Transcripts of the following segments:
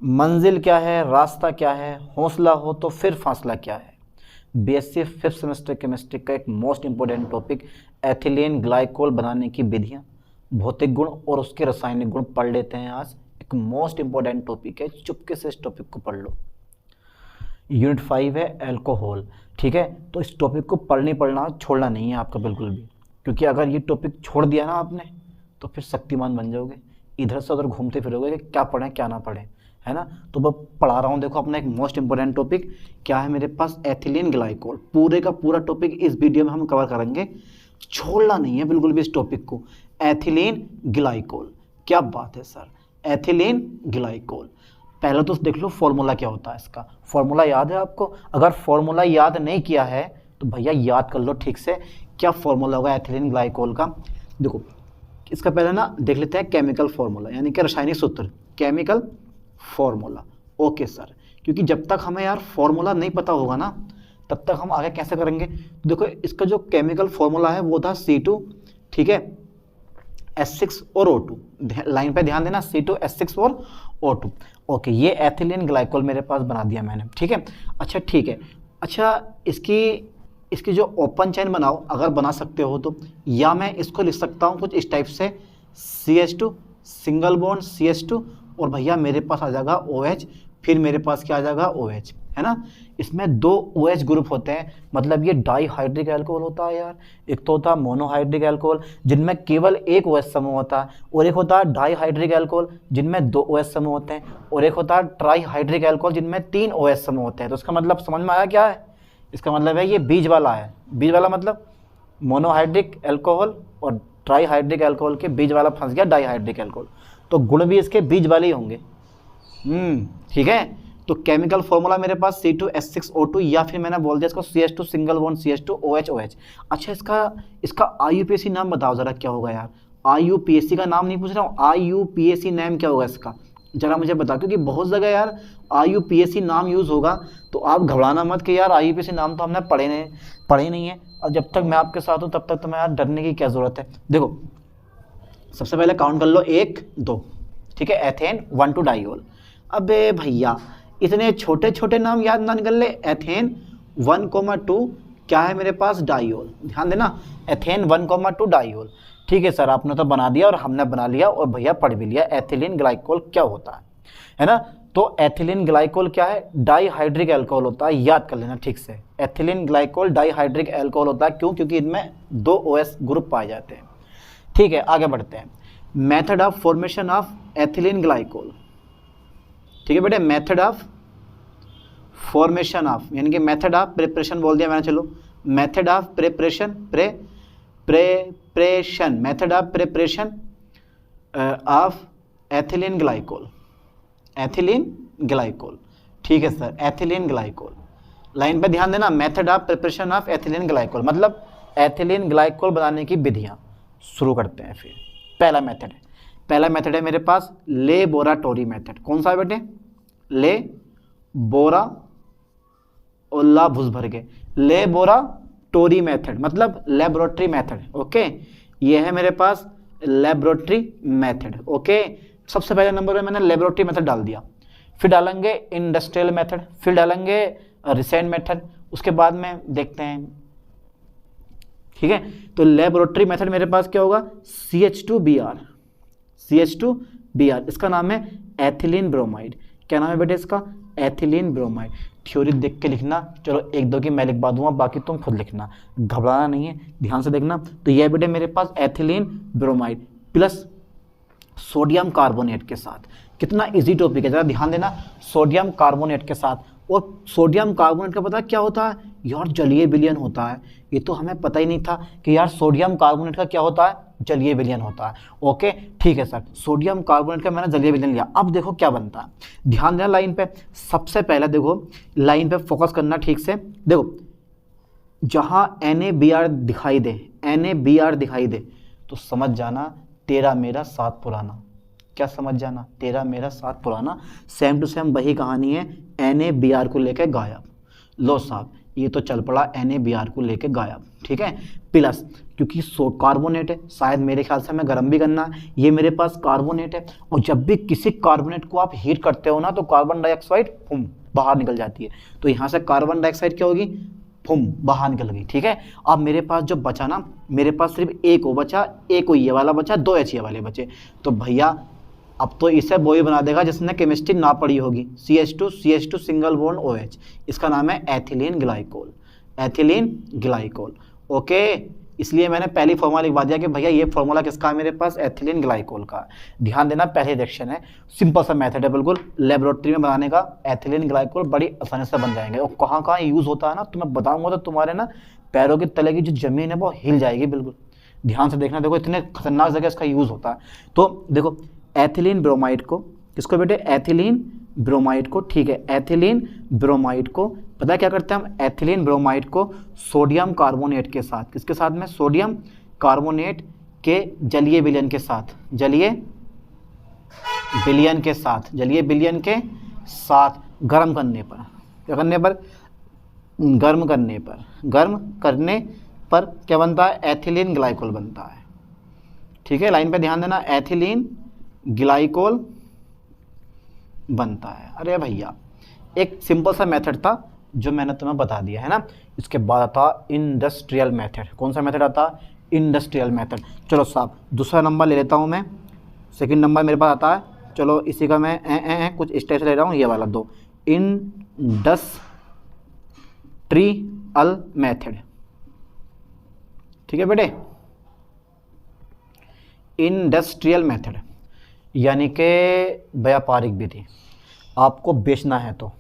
मंजिल क्या है, रास्ता क्या है, हौसला हो तो फिर फासला क्या है। बीएससी 5th सेमेस्टर केमिस्ट्री का एक most important topic ethylene glycol बनाने की विधियाँ, भौतिक गुण और उसके रासायनिक गुण पढ़ लेते हैं। आज एक मोस्ट इंपॉर्टेंट टॉपिक है, चुपके से इस टॉपिक को पढ़ लो। यूनिट 5 है एल्कोहल, ठीक है। तो इस टॉपिक को पढ़ना छोड़ना नहीं है आपका बिल्कुल भी, क्योंकि अगर ये टॉपिक छोड़ दिया ना आपने तो फिर शक्तिमान बन जाओगे, इधर से उधर घूमते फिरोगे कि क्या पढ़ें क्या ना पढ़ें, है ना। तो मैं पढ़ा रहा हूँ, देखो अपना एक मोस्ट इंपॉर्टेंट टॉपिक क्या है मेरे पास, एथिलीन ग्लाइकोल। पूरे का पूरा टॉपिक इस वीडियो में हम कवर करेंगे, छोड़ना नहीं है बिल्कुल भी इस टॉपिक को। एथिलीन ग्लाइकोल, क्या बात है सर, एथिलीन ग्लाइकोल। पहले तो देख लो फॉर्मूला क्या होता है इसका। फॉर्मूला याद है आपको? अगर फॉर्मूला याद नहीं किया है तो भैया याद कर लो ठीक से, क्या फॉर्मूला होगा एथिलीन ग्लाइकोल का। देखो इसका पहले ना देख लेते हैं केमिकल फॉर्मूला, यानी कि रासायनिक सूत्र, केमिकल फॉर्मूला। ओके सर, क्योंकि जब तक हमें यार फॉर्मूला नहीं पता होगा ना तब तक हम आगे कैसे करेंगे। देखो इसका जो केमिकल फॉर्मूला है वो था C2, ठीक है, H6 और O2। लाइन पे ध्यान देना, C2 H6 और O2। ओके, ये एथिलीन ग्लाइकोल मेरे पास बना दिया मैंने, ठीक है। अच्छा ठीक है, अच्छा इसकी जो ओपन चेन बनाओ अगर बना सकते हो तो, या मैं इसको लिख सकता हूँ कुछ इस टाइप से, CH2 सिंगल बॉन्ड CH2 और भैया मेरे पास आ जाएगा OH, फिर मेरे पास क्या आ जाएगा OH, है ना। इसमें दो OH ग्रुप होते हैं, मतलब ये डाईहाइड्रिक अल्कोहल होता है यार। एक तो होता है मोनोहाइड्रिक अल्कोहल जिनमें केवल एक OH समूह होता है, और एक होता है डाईहाइड्रिक अल्कोहल जिनमें दो OH समूह होते हैं, और एक होता है ट्राईहाइड्रिक अल्कोहल जिनमें 3 OH समूह होते हैं। तो इसका मतलब समझ में आया क्या है? इसका मतलब है ये बीज वाला है। बीज वाला मतलब मोनोहाइड्रिक अल्कोहल और ट्राईहाइड्रिक अल्कोहल के बीज वाला फंस गया डाईहाइड्रिक अल्कोहल, तो गुण भी इसके बीज वाले ही होंगे। ठीक है। तो केमिकल फॉर्मूला मेरे पास C2H6O2, या फिर मैंने बोल दिया इसको CH2 single bond CH2 OH। अच्छा इसका IUPAC नाम बताओ जरा, क्या होगा यार। IUPAC का नाम नहीं पूछ रहा हूँ, IUPAC नाम क्या होगा इसका, जरा मुझे बताओ, क्योंकि बहुत जगह यार IUPAC नाम यूज़ होगा तो आप घबराना मत कि यार IUPAC नाम तो हमने पढ़े ही नहीं है, और जब तक मैं आपके साथ हूँ तब तक तो मैं यार डरने की क्या ज़रूरत है। देखो सबसे पहले काउंट कर लो 1 2, ठीक है, एथेन 1 2 डाइओल। अबे भैया इतने छोटे छोटे नाम याद ना निकल ले। एथेन 1,2 क्या है मेरे पास, डाइओल। ध्यान देना, एथेन 1,2 डाइओल। ठीक है सर, आपने तो बना दिया और हमने बना लिया और भैया पढ़ भी लिया एथिलीन ग्लाइकोल क्या होता है ना। तो एथिलीन ग्लाइकोल क्या है, डाईहाइड्रिक अल्कोहल होता है, याद कर लेना ठीक से। एथिलीन ग्लाइकोल डाईहाइड्रिक अल्कोहल होता है, क्यों? क्योंकि इनमें 2 OH ग्रुप पाए जाते हैं। ठीक है, आगे बढ़ते हैं। Method of formation of ethylene glycol, ठीक है बेटे, मेथड ऑफ फॉर्मेशन ऑफ, यानी कि मेथड ऑफ प्रिपरेशन बोल दिया मैंने, चलो method of preparation, method of preparation of ethylene glycol, ethylene glycol. ठीक है सर, एथिलीन ग्लाइकोल, लाइन पे ध्यान देना, method of preparation of ethylene glycol मतलब एथिलीन ग्लाइकोल बनाने की विधियाँ। शुरू करते हैं फिर। पहला मेथड है मेरे पास लेबोरेटरी मेथड। कौन सा है बेटे? ले बोरा और ला भुस भर के, लेबोरेटरी मेथड मतलब लेबोरेटरी मेथड। ओके, ये है मेरे पास लेबोरेटरी मेथड। ओके, सबसे पहले नंबर में मैंने लेबोरेटरी मेथड डाल दिया, फिर डालेंगे इंडस्ट्रियल मेथड, फिर डालेंगे रिसेंट मेथड, उसके बाद में देखते हैं। ठीक है, तो लेबोरेटरी मेथड मेरे पास क्या होगा, CH2Br, इसका नाम है एथिलीन ब्रोमाइड। क्या नाम है बेटे इसका? Ethylene bromide. थ्योरी देख के लिखना, चलो 1 2 की मैं लिखवा दूंगा, बाकी तुम खुद लिखना, घबराना नहीं है, ध्यान से देखना। तो यह बेटे मेरे पास ethylene bromide plus sodium carbonate के साथ। कितना इजी टॉपिक है, जरा ध्यान देना, सोडियम कार्बोनेट के साथ। और सोडियम कार्बोनेट का पता क्या होता है यार, जलीय विलयन होता है। ये तो हमें पता ही नहीं था कि यार सोडियम कार्बोनेट का क्या होता है, जलीय विलयन होता है। ओके ठीक है सर, सोडियम कार्बोनेट का मैंने जलीय विलयन लिया। अब देखो क्या बनता है, ध्यान देना लाइन पे। सबसे पहले देखो लाइन पे फोकस करना ठीक से। देखो जहां NaBr दिखाई दे तो समझ जाना तेरा मेरा साथ पुराना। क्या समझ जाना? तेरा मेरा साथ पुराना। सेम टू सेम वही कहानी है, NaBr को लेकर गायब। लो साहब, ये तो चल पड़ा NaBr को लेके गायब, ठीक है। प्लस क्योंकि कार्बोनेट है, शायद मेरे ख्याल से हमें गर्म भी करना है, ये मेरे पास कार्बोनेट है, और जब भी किसी कार्बोनेट को आप हीट करते हो ना तो कार्बन डाइऑक्साइड बाहर निकल जाती है, तो यहाँ से कार्बन डाइऑक्साइड क्या होगी, बाहर निकल गई, ठीक है। अब मेरे पास जो बचा ना, मेरे पास सिर्फ एक O बचा, एक O ये वाला बचा, 2 H ये वाले बचे, तो भैया अब तो इसे वो ही बना देगा जिसने केमिस्ट्री ना पढ़ी होगी, CH2 सिंगल बॉन्ड OH, इसका नाम है ethylene glycol, ethylene glycol, okay. इसलिए मैंने पहली फॉर्मूला लिखवा दिया कि भैया ये फॉर्मूला किसका है मेरे पास, एथिलीन ग्लाइकोल का। ध्यान देना, पहले रिएक्शन है, सिंपल सा मेथड है बिल्कुल, लेबोरेटरी में बनाने का, एथिलीन ग्लाइकोल बड़ी आसानी से बन जाएंगे। और कहाँ कहाँ यूज़ होता है ना, तो मैं बताऊँगा तो तुम्हारे ना पैरों के तले की जो ज़मीन है वो हिल जाएगी बिल्कुल। ध्यान से देखना, देखो इतने खतरनाक जगह इसका यूज़ होता है। तो देखो एथिलीन ब्रोमाइड को, किसको बेटे, एथिलीन ब्रोमाइड को, ठीक है, एथिलीन ब्रोमाइड को पता है क्या करते हैं हम, एथिलीन ब्रोमाइड को सोडियम कार्बोनेट के साथ, किसके साथ में, सोडियम कार्बोनेट के जलीय विलयन के साथ, जलीय विलयन के साथ, जलीय विलयन के साथ गर्म करने पर, क्या करने पर, गर्म करने पर, गर्म करने पर क्या बनता है, एथिलीन ग्लाइकोल बनता है, ठीक है। लाइन पे ध्यान देना, एथिलीन ग्लाइकोल बनता है। अरे भैया एक सिंपल सा मेथड था जो मैंने तुम्हें बता दिया है ना। इसके बाद आता इंडस्ट्रियल मेथड, कौन सा मेथड आता, इंडस्ट्रियल मेथड। चलो साहब दूसरा नंबर ले लेता हूँ मैं, सेकंड नंबर मेरे पास आता है, चलो इसी का मैं कुछ इस टाइप से ले रहा हूँ, ये वाला दो, इंडस्ट्रियल मेथड, ठीक है बेटे, इंडस्ट्रियल मेथड यानी कि व्यापारिक विधि। आपको बेचना है तो,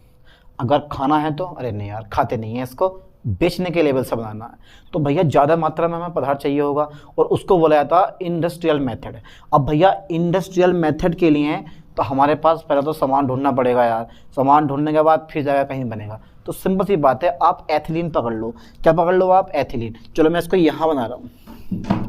अगर खाना है तो, अरे नहीं यार खाते नहीं है, इसको बेचने के लेवल से बनाना है तो भैया ज़्यादा मात्रा में हमें पदार्थ चाहिए होगा, और उसको बोला जाता है इंडस्ट्रियल मेथड। अब भैया इंडस्ट्रियल मेथड के लिए तो हमारे पास पहले तो सामान ढूंढना पड़ेगा यार, सामान ढूंढने के बाद फिर जाएगा कहीं बनेगा। तो सिंपल सी बात है, आप एथिलीन पकड़ लो। क्या पकड़ लो आप, एथिलीन। चलो मैं इसको यहाँ बना रहा हूँ,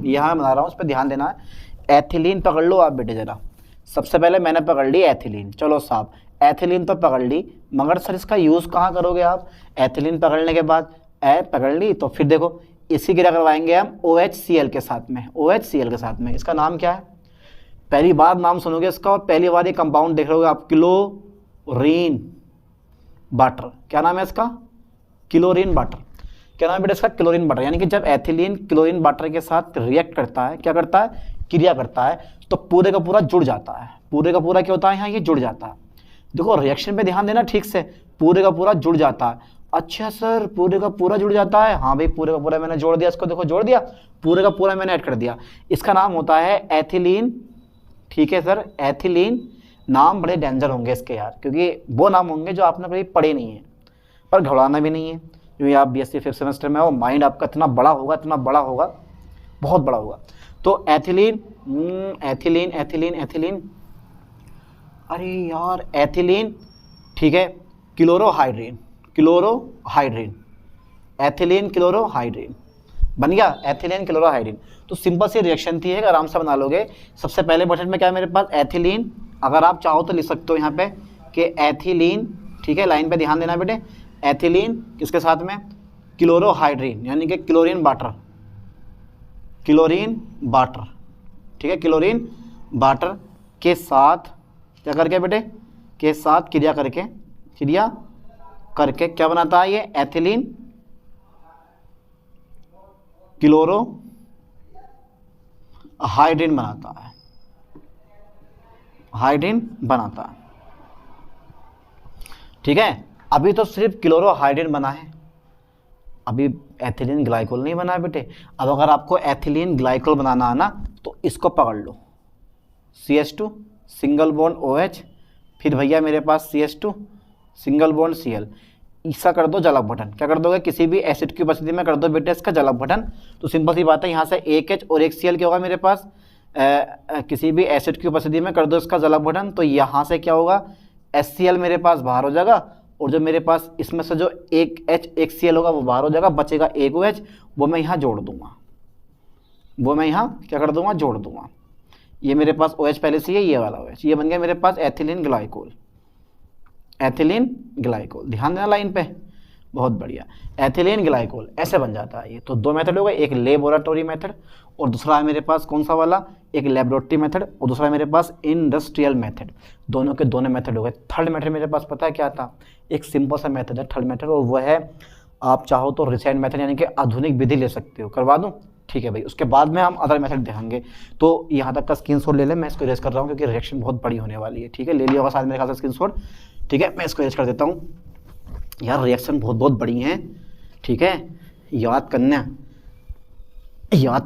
यहाँ बना रहा हूँ, इस पर ध्यान देना है। एथिलीन पकड़ लो आप बेटे ज़रा। सबसे पहले मैंने पकड़ ली एथिलीन, चलो साहब एथिलीन तो पकड़ ली, मगर सर इसका यूज़ कहाँ करोगे आप। एथिलीन पकड़ने के बाद पकड़ ली तो फिर देखो इसी क्रिया करवाएंगे हम OHCl के साथ में, OHCl के साथ में। इसका नाम क्या है, पहली बार नाम सुनोगे इसका और पहली बार ये कंपाउंड देख रहोगे आप, क्लोरीन वाटर। क्या नाम है इसका, क्लोरीन वाटर। क्या नाम है बेटा इसका, क्लोरीन वाटर। यानी कि जब एथिलीन क्लोरीन वाटर के साथ रिएक्ट करता है, क्या करता है, क्रिया करता है, तो पूरे का पूरा जुड़ जाता है। पूरे का पूरा क्या होता है यहाँ, ये जुड़ जाता है। देखो रिएक्शन पे ध्यान देना ठीक से, पूरे का पूरा जुड़ जाता है। अच्छा सर पूरे का पूरा जुड़ जाता है, हाँ भाई पूरे का पूरा मैंने जोड़ दिया, इसको देखो जोड़ दिया, पूरे का पूरा मैंने ऐड कर दिया। इसका नाम होता है एथिलीन, ठीक है सर, एथिलीन। नाम बड़े डेंजर होंगे इसके यार, क्योंकि वो नाम होंगे जो आपने कभी पढ़े नहीं है, पर घबराना भी नहीं है, क्योंकि आप BSc 5th सेमेस्टर में हो, माइंड आपका इतना बड़ा होगा, इतना बड़ा होगा, बहुत बड़ा होगा। तो एथिलीन, एथिलीन एथिलीन एथिलीन, अरे यार एथिलीन, ठीक है, क्लोरोहाइड्रीन, क्लोरोहाइड्रीन, एथिलीन क्लोरोहाइड्रीन बन गया, एथिलीन क्लोरोहाइड्रीन। तो सिंपल सी रिएक्शन थी, आराम से बना लोगे। सबसे पहले बटन में क्या है मेरे पास, एथिलीन। अगर आप चाहो तो लिख सकते हो यहाँ पे कि एथिलीन, ठीक है, लाइन पे ध्यान देना बेटे। एथिलीन किसके साथ में, क्लोरोहाइड्रीन, यानी कि क्लोरीन वाटर, क्लोरीन वाटर, ठीक है, क्लोरीन वाटर के साथ क्या करके बेटे, के साथ क्रिया करके, क्रिया करके क्या बनाता है ये, एथिलीन क्लोरोहाइड्रीन बनाता है, हाइड्रीन बनाता है, ठीक है। अभी तो सिर्फ क्लोरोहाइड्रीन बना है, अभी एथिलीन ग्लाइकोल नहीं बना है बेटे। अब अगर आपको एथिलीन ग्लाइकोल बनाना है ना तो इसको पकड़ लो, CH2 सिंगल बॉन्ड OH, फिर भैया मेरे पास CH2 सिंगल बॉन्ड Cl, इसका कर दो जलक बटन। क्या कर दोगे, किसी भी एसिड की उपस्थिति में कर दो बेटे इसका जलक बटन। तो सिंपल सी बात है, यहाँ से एक H और एक Cl क्या होगा मेरे पास, किसी भी एसिड की उपस्थिति में कर दो इसका जलक बटन, तो यहाँ से क्या होगा, HCl मेरे पास बाहर हो जाएगा, और जो मेरे पास इसमें से जो एक H एक Cl होगा वो बाहर हो जाएगा, बचेगा एक OH, वो मैं यहाँ जोड़ दूंगा, वो मैं यहाँ क्या कर दूंगा, जोड़ दूंगा। ये मेरे पास OH पहले से है, ये वाला OH, ये बन गया मेरे पास एथिलीन ग्लाइकोल, एथिलीन ग्लाइकोल। ध्यान देना लाइन पे, बहुत बढ़िया। एथिलीन ग्लाइकोल ऐसे बन जाता है ये। तो दो मेथड हो गए, एक लेबोरेटरी मेथड और दूसरा है मेरे पास कौन सा वाला, एक लेबोरेटरी मेथड और दूसरा है मेरे पास इंडस्ट्रियल मेथड। दोनों के दोनों मेथड हो गए। थर्ड मेथड मेरे पास पता है क्या था, एक सिंपल सा मेथड है थर्ड मेथड, और वह है आप चाहो तो रिसेंट मेथड यानी कि आधुनिक विधि ले सकते हो, करवा दूँ? ठीक है भाई, उसके बाद में हम अदर मेथड देखेंगे। तो यहाँ तक का स्क्रीनशॉट ले लें, मैं इसको इरेज कर रहा हूँ क्योंकि रिएक्शन बहुत बड़ी होने वाली है। ठीक है, ले लिया होगा शायद मेरे ख्याल से स्क्रीनशॉट। ठीक है, मैं इसको इरेज कर देता हूँ यार, रिएक्शन बहुत बहुत बड़ी हैं। ठीक है, याद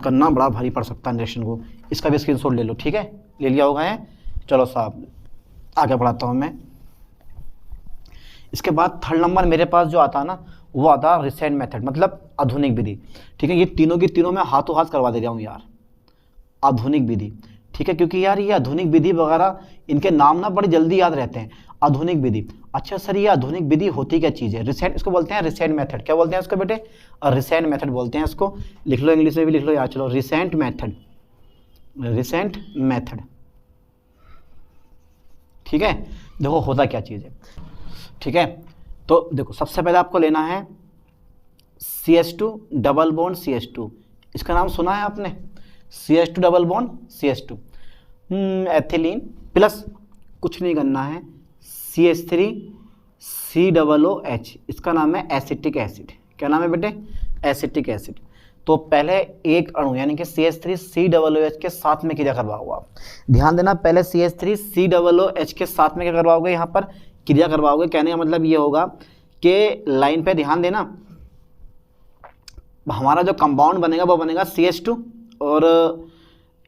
करना बड़ा भारी पड़ सकता है रिएक्शन को। इसका भी स्क्रीनशॉट ले लो। ठीक है, ले लिया होगा है। चलो साहब आगे बढ़ाता हूँ मैं। इसके बाद थर्ड नंबर मेरे पास जो आता है ना, वो आता है रिसेंट मेथड, मतलब आधुनिक विधि। ठीक है, ये तीनों की तीनों मैं हाथों हाथ करवा दे रहा हूँ यार, आधुनिक विधि। ठीक है, क्योंकि यार ये आधुनिक विधि वगैरह इनके नाम ना बड़े जल्दी याद रहते हैं। आधुनिक विधि, अच्छा सर ये आधुनिक विधि होती क्या चीज़ है? रिसेंट, इसको बोलते हैं रिसेंट मेथड। क्या बोलते हैं इसको बेटे? रिसेंट मेथड बोलते हैं इसको। लिख लो, इंग्लिश में भी लिख लो यार। चलो, रिसेंट मेथड, रिसेंट मेथड। ठीक है, देखो होता क्या चीज़ है। ठीक है, तो देखो सबसे पहले आपको लेना है CH2 डबल बॉन्ड CH2। इसका नाम सुना है आपने? CH2 double bond CH2, ethylene plus कुछ नहीं करना है CH3 COOH। इसका नाम है एसिटिक एसिड। क्या नाम है बेटे? Acetic acid. तो पहले एक अणु यानी कि CH3 COOH के साथ में क्रिया करवाओगे आप। ध्यान देना, पहले CH3 COOH के साथ में क्या करवाओगे? यहाँ पर क्रिया करवाओगे। कहने का मतलब ये होगा कि लाइन पे ध्यान देना, हमारा जो कंपाउंड बनेगा वो बनेगा CH2, और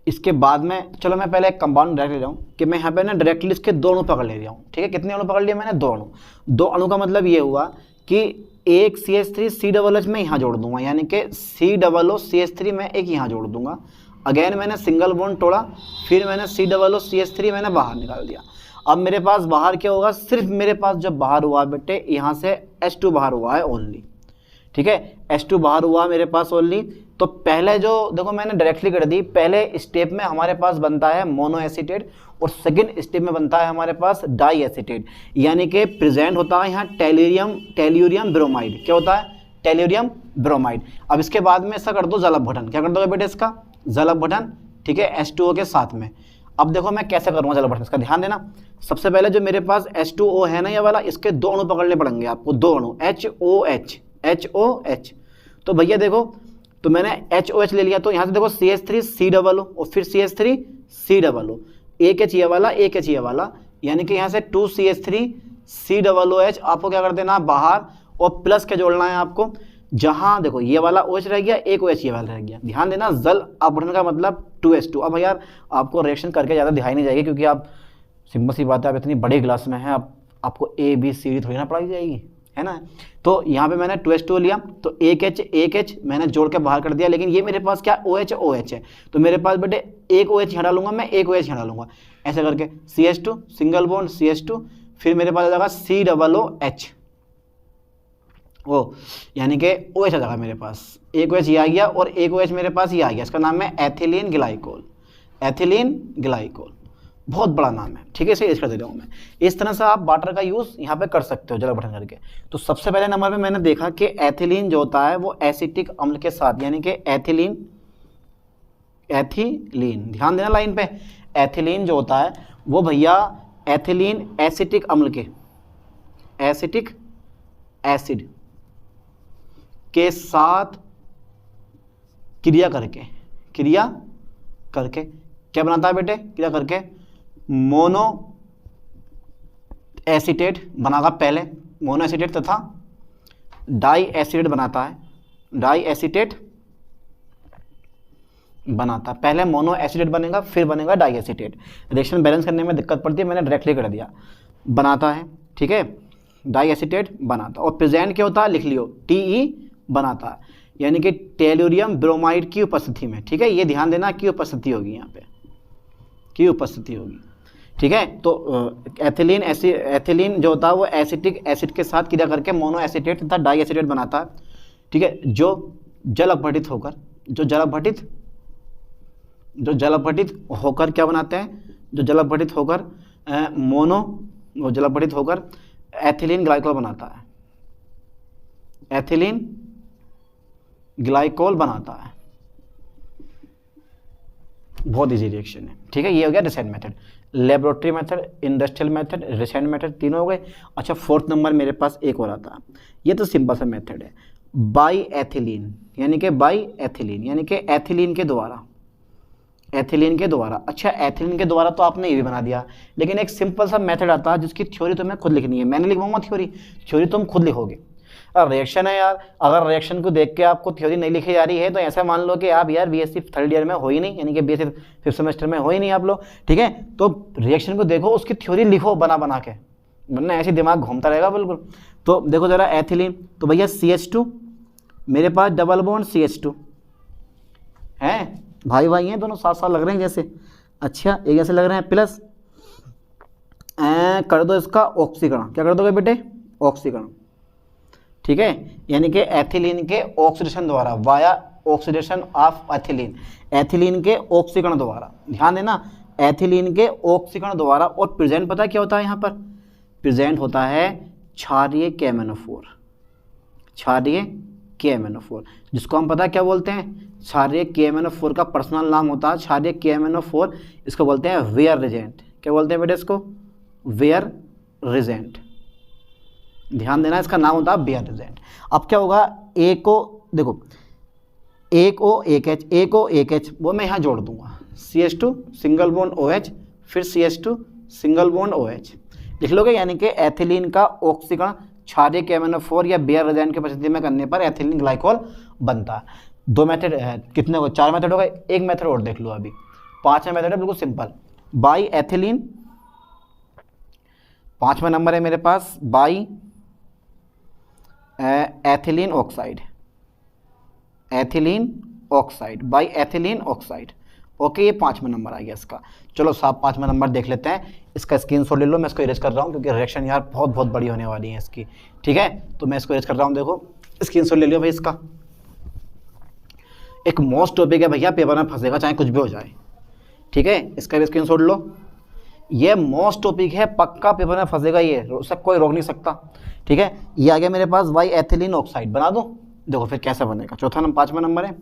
इसके बाद में चलो मैं पहले एक कंपाउंड डायरेक्ट ले रहा हूँ कि मैं यहाँ पे ना डायरेक्टली इसके दो अणु पकड़ ले रहा हूँ। ठीक है, कितने अणु पकड़ लिए मैंने? दो अणु। दो अणु का मतलब ये हुआ कि एक CH3 COOH में यहाँ जोड़ दूंगा, यानी कि COOCH3 में एक यहाँ जोड़ दूंगा। अगेन मैंने सिंगल बॉन्ड तोड़ा, फिर मैंने COOCH3 मैंने बाहर निकाल दिया। अब मेरे पास बाहर क्या होगा? सिर्फ मेरे पास जब बाहर हुआ बेटे, यहाँ से H2 बाहर हुआ है ओनली। ठीक है, H2 बाहर हुआ मेरे पास ओनली। तो पहले जो देखो मैंने डायरेक्टली कर दी, पहले स्टेप में हमारे पास बनता है मोनो एसीटेट और सेकंड स्टेप में बनता है हमारे पास डाई एसीटेट, यानी कि प्रेजेंट होता है यहाँ टेल्यूरियम ब्रोमाइड। क्या होता है? Tellurium bromide. अब इसके बाद में ऐसा कर दो जल अपघटन। क्या कर दोगे बेटे? इसका जल अपघटन। ठीक है, H2O के साथ में। अब देखो मैं कैसे करूँगा जल अपघटन, इसका ध्यान देना। सबसे पहले जो मेरे पास H2O है ना ये वाला, इसके दो अणु पकड़ने पड़ेंगे आपको, दो अणु HOH। तो भैया देखो, तो मैंने HOH ले लिया, तो यहाँ से देखो CH3 COO और फिर CH3 COO, एक H ये वाला, एक H ये वाला, यानी कि यहाँ से 2CH3 COOH आपको क्या कर देना बाहर, और प्लस क्या जोड़ना है आपको, जहाँ देखो ये वाला OH रह गया, एक OH ये वाला रह गया। ध्यान देना, जल अपघटन का मतलब 2H2। अब यार आपको रिएक्शन करके ज़्यादा दिखाई नहीं जाएगी, क्योंकि आप सिंपल सी बात है, आप इतनी बड़ी क्लास में हैं, आपको ABCD थोड़ी ना पढ़ाई जाएगी, है ना। तो यहाँ पे मैंने 2H2 लिया, तो एक H मैंने जोड़ के बाहर कर दिया, लेकिन ये मेरे पास क्या OH है, तो मेरे पास बेटे एक OH यहाँ डालूंगा मैं, एक OH यहाँ डालूंगा, ऐसे करके CH2 सिंगल बॉन्ड CH2, फिर मेरे पास आ जाएगा COOH, यानी कि OH आ जाएगा मेरे पास, एक OH ये आ गया और एक OH मेरे पास ये आ गया। इसका नाम है एथिलीन ग्लाइकोल। बहुत बड़ा नाम है, ठीक है, इसे यूज कर दे रहा हूँ मैं। इस तरह से आप वाटर का यूज़ यहाँ पे कर सकते हो जल अपघटन करके। तो सबसे पहले नंबर पे मैंने देखा कि एथिलीन जो होता है वो एसिटिक अम्ल के साथ, यानी कि एथिलीन, ध्यान देना लाइन पे, एथिलीन जो होता है वो भैया एथिलीन एसिटिक अम्ल के, एसिटिक एसिड के साथ क्रिया करके क्या बनाता है बेटे? क्रिया करके मोनो एसीटेट बनागा पहले, मोनो एसीटेट तथा डाई एसीटेट बनाता है, डाई एसीटेट बनाता है। पहले मोनो एसीटेट बनेगा, फिर बनेगा डाई एसीटेट। रिएक्शन बैलेंस करने में दिक्कत पड़ती है, मैंने डायरेक्टली कर दिया, बनाता है, ठीक है, डाई एसीटेट बनाता। और प्रेजेंट क्या होता है? लिख लियो, TE बनाता है, यानी कि टेल्यूरियम ब्रोमाइड की उपस्थिति में, ठीक है, ये ध्यान देना की उपस्थिति होगी, यहाँ पे की उपस्थिति होगी, ठीक है। तो एथिलीन जो होता है वो एसिटिक एसिड के साथ क्रिया करके मोनो एसीटेट तथा डाई एसीटेट बनाता है, ठीक है, जो जल अपघटित होकर क्या बनाते हैं? जो जल अपघटित होकर एथिलीन ग्लाइकोल बनाता है, एथिलीन ग्लाइकोल बनाता है। बहुत इजी रिएक्शन है, ठीक है। ये हो गया recent method, laboratory method, industrial method, recent method, तीनों हो गए। अच्छा, फोर्थ नंबर मेरे पास एक और आता है, ये तो सिंपल सा मेथड है, बाई एथिलीन, यानी कि बाई एथिलीन यानी कि एथिलीन के द्वारा, एथिलीन के द्वारा। अच्छा, एथिलीन के द्वारा तो आपने ये भी बना दिया, लेकिन एक सिंपल सा मेथड आता है जिसकी थ्योरी तुम्हें खुद लिखनी है, मैंने लिखवाऊंगा थ्योरी, थ्योरी तुम खुद लिखोगे। रिएक्शन है यार, अगर रिएक्शन को देख के आपको थ्योरी नहीं लिखी जा रही है तो ऐसा मान लो कि आप यार बीएससी थर्ड ईयर में हो ही नहीं, यानी कि बीएससी फिफ्थ सेमेस्टर में हो ही नहीं आप लोग, ठीक है। तो रिएक्शन को देखो, उसकी थ्योरी लिखो बना बना के, वरना ऐसे दिमाग घूमता रहेगा बिल्कुल। तो देखो जरा एथिलीन, तो भैया CH2, मेरे पास डबल बॉन्ड CH2 है, भाई भाई हैं दोनों, साथ साथ लग रहे हैं जैसे। अच्छा, एक ऐसे लग रहे हैं, प्लस कर दो इसका ऑक्सीकरण, क्या कर दोगे बेटे, ऑक्सीकरण, ठीक है। यानी कि एथिलीन के ऑक्सीडेशन द्वारा, via oxidation of ethylene, ethylene के ऑक्सीकरण द्वारा, ध्यान देना, एथिलीन के ऑक्सीकरण द्वारा। और प्रेजेंट पता क्या होता है यहाँ पर, प्रेजेंट होता है क्षारीय KMnO4, क्षारीय KMnO4, जिसको हम पता क्या बोलते हैं, क्षारीय KMnO4 का पर्सनल नाम होता है क्षारीय KMnO4, इसको बोलते हैं वेयर रिजेंट। क्या बोलते हैं बेटे इसको, वेयर रिजेंट, ध्यान देना, इसका नाम होता है वेयर रिजेंट। अब क्या होगा, एक को देखो, एक O एक H, एक O एक H, वो मैं यहाँ जोड़ दूंगा, CH2 सिंगल बॉन्ड OH, फिर CH2 सिंगल बॉन्ड OH लिख लोगे। यानी कि एथिलीन का ऑक्सीकरण क्षारीय KMnO4 या बेयर रिजेंट की उपस्थिति में करने पर एथिलीन ग्लाइकोल बनता है। दो मेथड है, कितने हो, 4 मेथड हो गए, एक मेथड और देख लो अभी, 5वां मेथड है बिल्कुल सिंपल, बाई एथिलीन, 5वां नंबर है मेरे पास by ethylene oxide, ethylene oxide, by ethylene oxide. Okay, ये 5वां नंबर आ गया इसका। चलो साहब 5वां नंबर देख लेते हैं, इसका स्क्रीनशॉट ले लो, मैं इसको इरेज कर रहा हूँ क्योंकि रिएक्शन यार बहुत बहुत बड़ी होने वाली है इसकी, ठीक है। तो मैं इसको इरेज कर रहा हूँ, देखो स्क्रीनशॉट ले लियो भाई इसका। एक मोस्ट टॉपिक है भैया, पेपर में फंसेगा चाहे कुछ भी हो जाए, ठीक है, इसका भी स्क्रीनशॉट लो। ये मोस्ट टॉपिक है, पक्का पेपर में फंसेगा ये, उससे कोई रोक नहीं सकता, ठीक है। ये आ गया मेरे पास वाई एथिलीन ऑक्साइड, बना दो, देखो फिर कैसे बनेगा। 5वां नंबर है,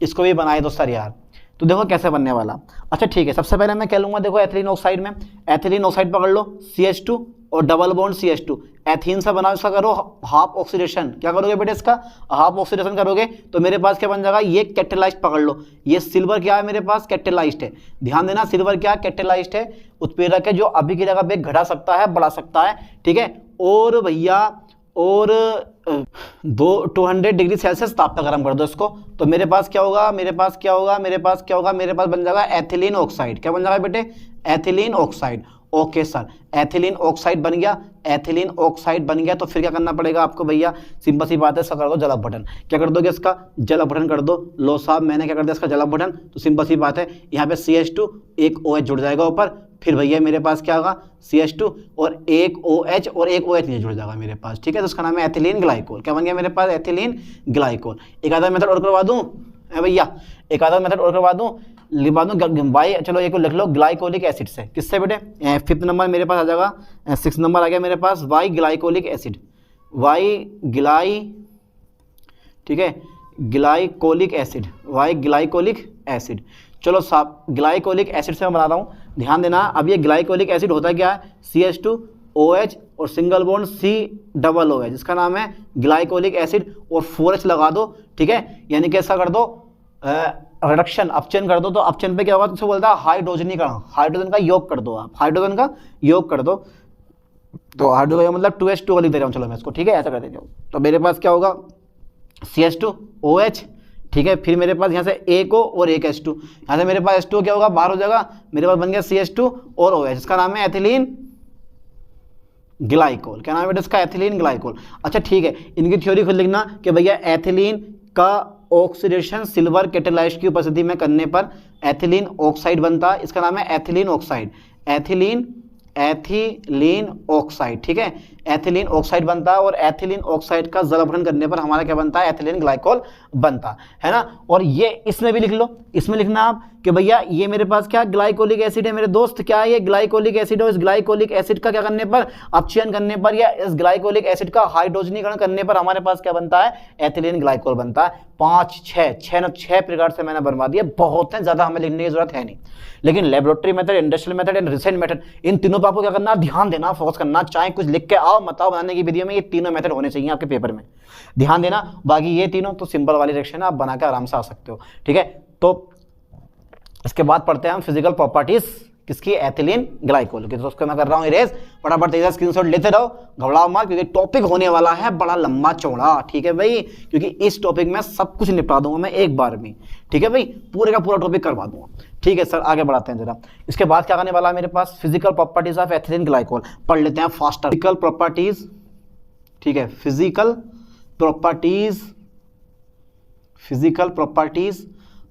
इसको भी बनाए दो सर यार, तो देखो कैसे बनने वाला। अच्छा ठीक है, सबसे पहले मैं क्या लूँगा, देखो एथिलीन ऑक्साइड में, एथिलीन ऑक्साइड पकड़ लो, CH2 और डबल बॉन्ड CH2, एथीन से बनाओ, इसका करो हाफ ऑक्सीडेशन। क्या करोगे बेटे, इसका हाफ ऑक्सीडेशन करोगे तो मेरे पास क्या बन जाएगा, ये कैटेलाइज्ड पकड़ लो, ये सिल्वर क्या है मेरे पास, कैटेलाइज्ड है। ध्यान देना, सिल्वर क्या कैटेलाइज्ड है, उत्प्रेरक है जो अभिक्रिया का वेग घटा सकता है बढ़ा सकता है, ठीक है। और भैया और 200 डिग्री सेल्सियस ताप पे गर्म कर दो इसको, तो मेरे पास क्या होगा, मेरे पास क्या होगा, मेरे पास क्या होगा, मेरे पास बन जाएगा एथिलीन ऑक्साइड। क्या बन जाएगा बेटे, ethylene oxide. Okay sir, ethylene oxide बन गया, एथिलीन ऑक्साइड बन गया, तो फिर क्या करना पड़ेगा आपको भैया, सिंपल सी बात है, इसका कर दो जल अपघटन। क्या कर दोगे, इसका जल अपघटन कर दो। लो साहब मैंने क्या कर दिया, इसका जल अपघटन, तो सिंपल सी बात है, यहाँ पे CH2 एक OH जुड़ जाएगा ऊपर, फिर भैया मेरे पास क्या होगा, CH2 और एक OH और एक OH नहीं जुड़ जाएगा मेरे पास, ठीक है। तो इसका नाम है एथिलीन ग्लाइकोल। क्या बन गया मेरे पास, एथिलीन ग्लाइकोल। एक आधा मेथड और करवा दूं भैया, एक आधा मेथड और करवा दूं, लिखवा दूं बाई, चलो एक को लिख लो, ग्लाइकोलिक एसिड से। किससे बेटे, 5th नंबर मेरे पास आ जाएगा, 6th नंबर आ गया मेरे पास, वाई ग्लाइकोलिक एसिड, वाई ग्लाई, ठीक है, glycolic acid, why glycolic acid. चलो साहब ग्लाइकोलिक एसिड से मैं बना रहा हूँ, ध्यान देना। अब ये ग्लाइकोलिक एसिड होता क्या है, CH2 OH और सिंगल बॉन्ड COOH, जिसका नाम है ग्लाइकोलिक एसिड, और 4H लगा दो, ठीक है। यानी कि ऐसा कर दो, रिडक्शन अपचयन कर दो, तो अपचयन पे क्या होगा, तुझसे बोलता है हाइड्रोजनीकरण, हाइड्रोजन का योग कर दो आप, हाइड्रोजन का योग कर दो, तो हाइड्रोजन का मतलब 2H2 लिख दे रहा हूँ, चलो मैं इसको, ठीक है, ऐसा कर देता हूँ। तो मेरे पास क्या होगा, CH2 OH, ठीक है, फिर मेरे पास यहाँ से एक O और एक H2, यहाँ से मेरे पास H2 क्या होगा, बाहर हो जाएगा, मेरे पास बन गया CH2 और OH, इसका नाम है एथिलीन ग्लाइकोल। क्या नाम है इसका, एथिलीन ग्लाइकोल। अच्छा ठीक है, इनकी थ्योरी खुद लिखना कि भैया एथिलीन का ऑक्सीडेशन सिल्वर कैटेलाइज्ड की उपस्थिति में करने पर एथिलीन ऑक्साइड बनता है, इसका नाम है एथिलीन ऑक्साइड, एथिलीन ऑक्साइड, ठीक है, एथिलीन ऑक्साइड बनता है, और एथिलीन ऑक्साइड का जल अपहरण करने पर हमारा क्या बनता है, एथिलीन ग्लाइकोल बनता है ना। और ये इसमें भी लिख लो, इसमें लिखना आप कि भैया ये मेरे पास क्या ग्लाइकोलिक एसिड है मेरे दोस्त, क्या है ये ग्लाइकोलिक एसिड है। इस ग्लाइकोलिक एसिड का क्या करने पर, अपचयन करने पर, या इस ग्लाइकोलिक एसिड का हाइड्रोजनीकरण करने पर हमारे पास क्या बनता है, एथिलीन ग्लाइकोल बनता है। 5 6 प्रकार से मैंने बनवा दिया, बहुत है, ज्यादा हमें लिखने की जरूरत है नहीं। लेकिन laboratory method, industrial method and recent method, इन तीनों पर आपको क्या करना, ध्यान देना, फोकस करना। चाहे कुछ लिख के आओ मत आओ, बनाने की वीडियो में ये तीनों मेथड होने चाहिए आपके पेपर में, ध्यान देना। बाकी ये तीनों तो सिंपल वाली रिएक्शन है, आप बनाकर आराम से आ सकते हो, ठीक है। तो इसके बाद पढ़ते हैं हम फिजिकल प्रॉपर्टीज किसकी, एथिलीन ग्लाइकोल की। तो उसको मैं कर रहा हूँ इरेज, फटाफट तेजा स्क्रीनशॉट लेते रहो, घबराओ मत, क्योंकि टॉपिक होने वाला है बड़ा लंबा चौड़ा, ठीक है भाई, क्योंकि इस टॉपिक में सब कुछ निपटा दूंगा मैं एक बार में, ठीक है भाई, पूरे का पूरा टॉपिक करवा दूंगा, ठीक है सर। आगे बढ़ाते हैं जरा। इसके बाद क्या करने वाला है मेरे पास, physical properties of ethylene glycol पढ़ लेते हैं फास्टर। फिजिकल प्रॉपर्टीज, ठीक है, physical properties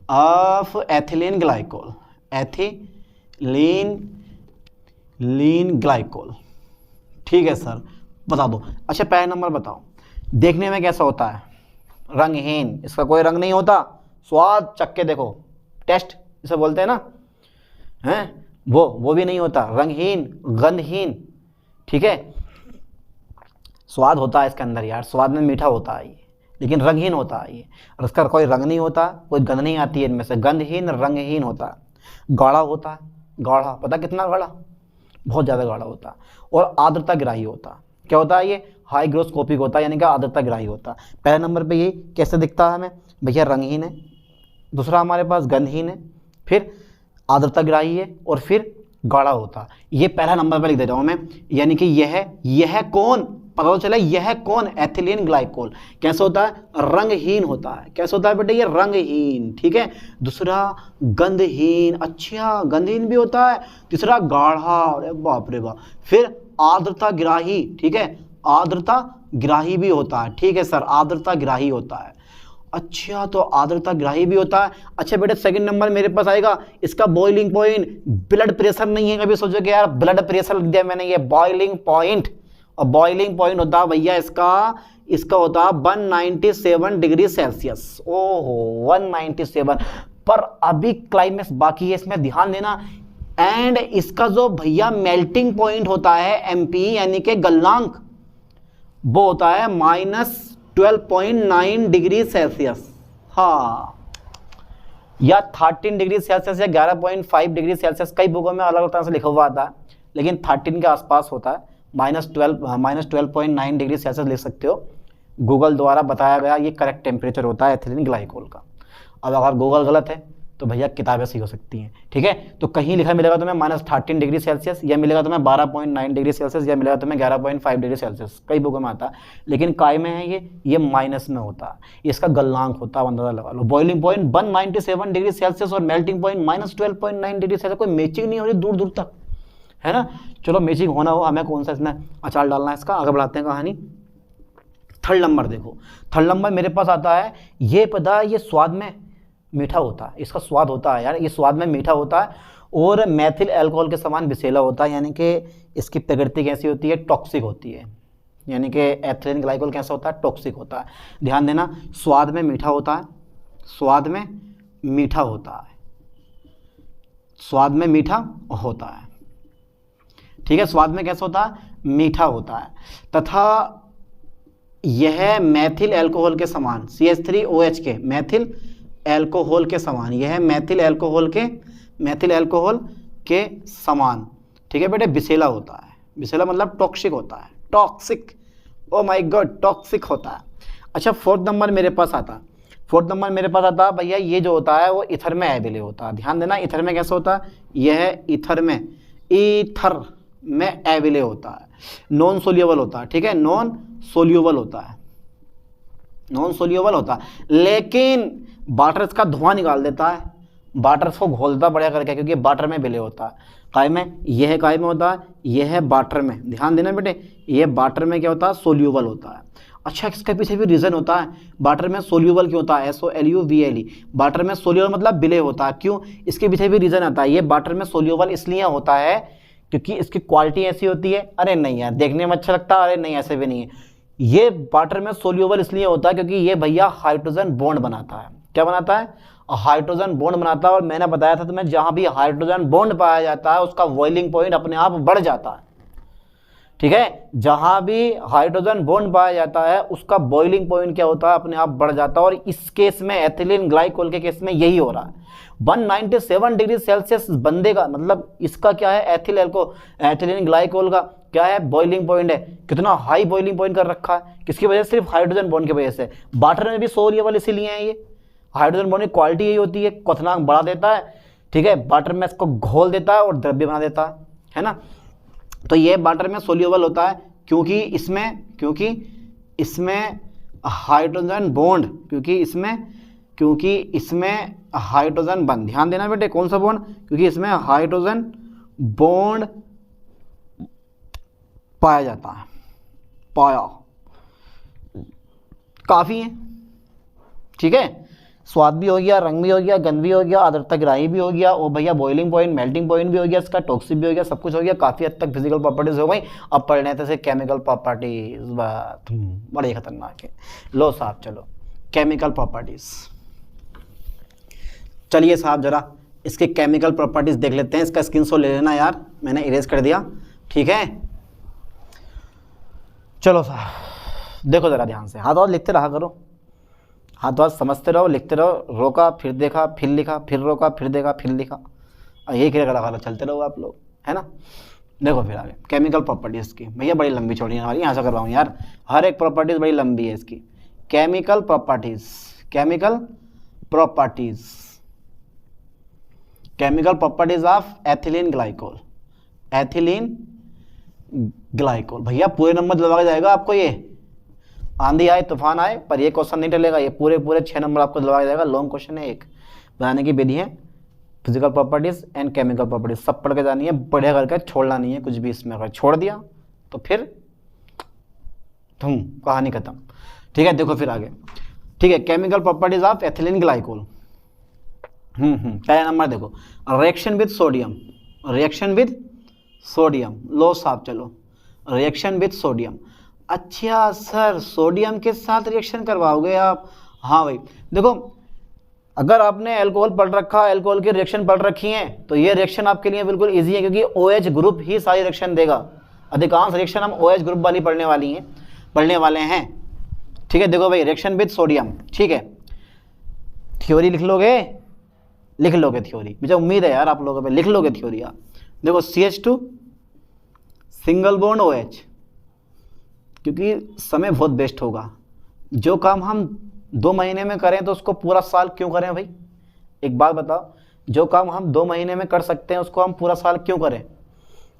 of ethylene glycol, लीन ग्लाइकोल, ठीक है सर, बता दो। अच्छा पहला नंबर बताओ, देखने में कैसा होता है, रंगहीन, इसका कोई रंग नहीं होता, स्वाद चख के देखो, टेस्ट इसे बोलते हैं ना, हैं वो भी नहीं होता, रंगहीन, गंधहीन, ठीक है। स्वाद होता है इसके अंदर यार, स्वाद में मीठा होता है ये, लेकिन रंगहीन होता है ये, और इसका कोई रंग नहीं होता, कोई गंध नहीं आती है इनमें से, गंधहीन रंगहीन होता है। गाढ़ा होता है, गाढ़ा, पता कितना गाढ़ा, बहुत ज़्यादा गाढ़ा होता है। और आर्द्रता ग्राही होता है, क्या होता है ये, हाइग्रोस्कोपिक होता है, यानी कि आर्द्रता ग्राही होता है। पहले नंबर पे ये कैसे दिखता है हमें भैया, रंगहीन है, दूसरा हमारे पास गंधहीन है, फिर आर्द्रता ग्राही है, और फिर गाढ़ा होता है। ये पहला नंबर पर लिख दे रहा हूँ मैं, यानी कि यह कौन, पता तो चला यह कौन, एथिलीन ग्लाइकोल कैसे होता है, रंगहीन होता है। कैसे होता है बेटे, ये रंगहीन, ठीक है। दूसरा गंधहीन, अच्छा गंधहीन भी होता है। तीसरा गाढ़ा, अरे बाप रे बाप। फिर आर्द्रता ग्राही, ठीक है, आर्द्रता ग्राही भी होता है, ठीक है सर, आर्द्रता ग्राही होता है। अच्छा तो आर्द्रता ग्राही भी होता है। अच्छा बेटे सेकंड नंबर मेरे पास आएगा इसका बॉइलिंग पॉइंट, ब्लड प्रेशर नहीं है, कभी सोचो कि यार ब्लड प्रेशर लिख दिया मैंने, ये बॉइलिंग पॉइंट, और बॉइलिंग पॉइंट होता है भैया इसका होता है 197 डिग्री सेल्सियस। ओहो 197, पर अभी क्लाइमेक्स बाकी है, इसमें ध्यान देना। एंड इसका जो भैया मेल्टिंग पॉइंट होता है एमपी, यानी कि गलनांक, वो होता है -12.9 डिग्री सेल्सियस, हाँ, या 13 डिग्री सेल्सियस या 11.5 डिग्री सेल्सियस, कई बुकों में अलग अलग तरह से लिखा हुआ आता है, लेकिन 13 के आसपास होता है। -12.9 डिग्री सेल्सियस लिख सकते हो, गूगल द्वारा बताया गया ये करेक्ट टेम्परेचर होता है एथिलीन ग्लाइकोल का। अब अगर गूगल गलत है तो भैया किताबें सही हो सकती हैं, ठीक है। तो कहीं लिखा मिलेगा तुम्हें -13 डिग्री सेल्सियस, या मिलेगा तुम्हें 12.9 डिग्री सेल्सियस, या मिलेगा तुम्हें 11.5 डिग्री सेल्सियस, कई बुकों में आता है, लेकिन काय में है ये माइनस में होता है, इसका गलनांक होता है, अंदाजा लगा लो। बॉइलिंग पॉइंट 197 डिग्री सेल्सियस और मेल्टिंग पॉइंट -12.9 डिग्री सेल्सियस, कोई मैचिंग नहीं हो रही दूर दूर तक, है ना। चलो मैचिंग होना हो, हमें कौन सा इसमें अचार डालना है इसका, आगे बढ़ाते हैं कहानी। थर्ड नंबर देखो, थर्ड नंबर मेरे पास आता है, ये पता है ये स्वाद में मीठा होता है, इसका स्वाद होता है यार, ये स्वाद में मीठा होता है, और मैथिल अल्कोहल के समान विषैला होता है, यानी कि इसकी प्रकृति कैसी होती है, टॉक्सिक होती है, यानी कि एथिलीन ग्लाइकोल कैसा होता है, टॉक्सिक होता है। ध्यान देना, स्वाद में मीठा होता है, स्वाद में मीठा होता है, स्वाद में मीठा होता है, ठीक है, स्वाद में कैसा होता है, मीठा होता है, तथा यह मैथिल अल्कोहल के समान, CH3OH के मैथिल अल्कोहल के समान, यह मैथिल अल्कोहल के समान, ठीक है बेटे, विषैला होता है। विषैला मतलब टॉक्सिक होता है, toxic, oh my God, toxic होता है। अच्छा फोर्थ नंबर मेरे पास आता है भैया, ये जो होता है वो ईथर में एविले होता है। ध्यान देना, ईथर में कैसा होता है, यह ईथर में एविले होता है, नॉन सोल्यूबल होता है, ठीक है, नॉन सोल्यूबल होता है, लेकिन वाटर इसका धुआं निकाल देता है, वाटर इसको घोलता बढ़िया करके, क्योंकि वाटर में विलय होता है। काय में, यह काय में होता है, यह वाटर में, ध्यान देना बेटे, यह वाटर में क्या होता है, सोल्यूबल होता है। अच्छा इसके पीछे भी रीज़न होता है, वाटर में सोल्यूबल क्यों होता है, SOLUBLE, वाटर में सोल्यूबल मतलब विलय होता है, क्यों, इसके पीछे भी रीज़न आता है। ये वाटर में सोल्यूबल इसलिए होता है क्योंकि इसकी क्वालिटी ऐसी होती है। अरे नहीं यार, देखने में अच्छा लगता है, अरे नहीं ऐसे भी नहीं है। ये वाटर में सोल्यूबल इसलिए होता है क्योंकि ये भैया हाइड्रोजन बॉन्ड बनाता है। क्या बनाता है? हाइड्रोजन बॉन्ड बनाता है। और मैंने बताया था तुम्हें, जहां भी हाइड्रोजन बॉन्ड पाया जाता है उसका बॉइलिंग पॉइंट अपने आप बढ़ जाता है। ठीक है, जहां भी हाइड्रोजन बॉन्ड पाया जाता है उसका बॉइलिंग पॉइंट क्या होता है? अपने आप बढ़ जाता है। और इस केस में एथिलीन ग्लाइकोल के केस में यही हो रहा है। 197 डिग्री सेल्सियस बंदे का, मतलब इसका क्या है? एथिलीन ग्लाइकोल का क्या है? बॉइलिंग पॉइंट है। कितना हाई बॉइलिंग पॉइंट कर रखा है, किसकी वजह से? सिर्फ हाइड्रोजन बॉन्ड की वजह से। वाटर में भी सोल्यूबल इसीलिए है ये। हाइड्रोजन बॉन्ड की क्वालिटी यही होती है, क्वथनांक बढ़ा देता है। ठीक है, वाटर में इसको घोल देता है और द्रव्य बना देता है ना। तो ये वाटर में सोल्यूबल होता है क्योंकि इसमें हाइड्रोजन बॉन्ड, क्योंकि इसमें हाइड्रोजन बॉन्ड, ध्यान देना बेटे, कौन सा बॉन्ड? क्योंकि इसमें हाइड्रोजन बॉन्ड पाया जाता है। पाया काफी है। ठीक है, स्वाद भी हो गया, रंग भी हो गया, गंध भी हो गया, आर्द्रता ग्राही भी हो गया, और भैया बॉइलिंग पॉइंट, मेल्टिंग पॉइंट भी हो गया, इसका टॉक्सिक भी हो गया, सब कुछ हो गया। काफी हद तक फिजिकल प्रॉपर्टीज हो गई। अब पढ़ने थे केमिकल प्रॉपर्टीज, बड़े खतरनाक है। लो साहब, चलो केमिकल प्रॉपर्टीज। चलिए साहब जरा इसके केमिकल प्रॉपर्टीज देख लेते हैं। इसका स्क्रीनशॉट ले लेना यार, मैंने इरेज कर दिया। ठीक है, चलो साहब देखो जरा ध्यान से, हाथ और लिखते रहा करो, हाथ वाथ समझते रहो, लिखते रहो। रोका फिर देखा फिर लिखा, फिर रोका फिर देखा फिर लिखा, और यही क्रिया चलते रहो आप लोग, है ना। देखो फिर आगे केमिकल प्रॉपर्टीज की, भैया बड़ी लंबी चौड़ी हमारी, यहाँ से करवाऊँ यार, हर एक प्रॉपर्टीज बड़ी लंबी है इसकी। Chemical properties of ethylene glycol. भैया पूरे नंबर दिलवा जाएगा आपको ये, आंधी आए तूफान आए, पर ये क्वेश्चन नहीं टलेगा। ये पूरे 6 नंबर आपको दिलवा जाएगा। लॉन्ग क्वेश्चन है एक। बनाने की विधि है physical properties and chemical properties, सब पढ़ के जानी है, बढ़िया करके छोड़ना नहीं है कुछ भी। इसमें अगर छोड़ दिया तो फिर कहानी खत्म। ठीक है, देखो फिर आगे। ठीक है, chemical properties of ethylene glycol. पहला नंबर देखो, रिएक्शन विद सोडियम। लो साहब चलो, रिएक्शन विद सोडियम। अच्छा सर, सोडियम के साथ रिएक्शन करवाओगे आप? हाँ भाई, देखो अगर आपने अल्कोहल पढ़ रखा, अल्कोहल की रिएक्शन पढ़ रखी है, तो ये रिएक्शन आपके लिए बिल्कुल इजी है, क्योंकि OH ग्रुप ही सारी रिएक्शन देगा। अधिकांश रिएक्शन हम OH ग्रुप वाली पढ़ने वाले हैं। ठीक है, देखो भाई, रिएक्शन विद सोडियम। ठीक है, थ्योरी लिख लोगे थ्योरी, मुझे उम्मीद है यार आप लोगों पे लिख लोगे थ्योरी आप। देखो CH2 सिंगल बॉन्ड OH, क्योंकि समय बहुत बेस्ट होगा। जो काम हम 2 महीने में करें तो उसको पूरा साल क्यों करें भाई? एक बात बताओ, जो काम हम 2 महीने में कर सकते हैं उसको हम पूरा साल क्यों करें?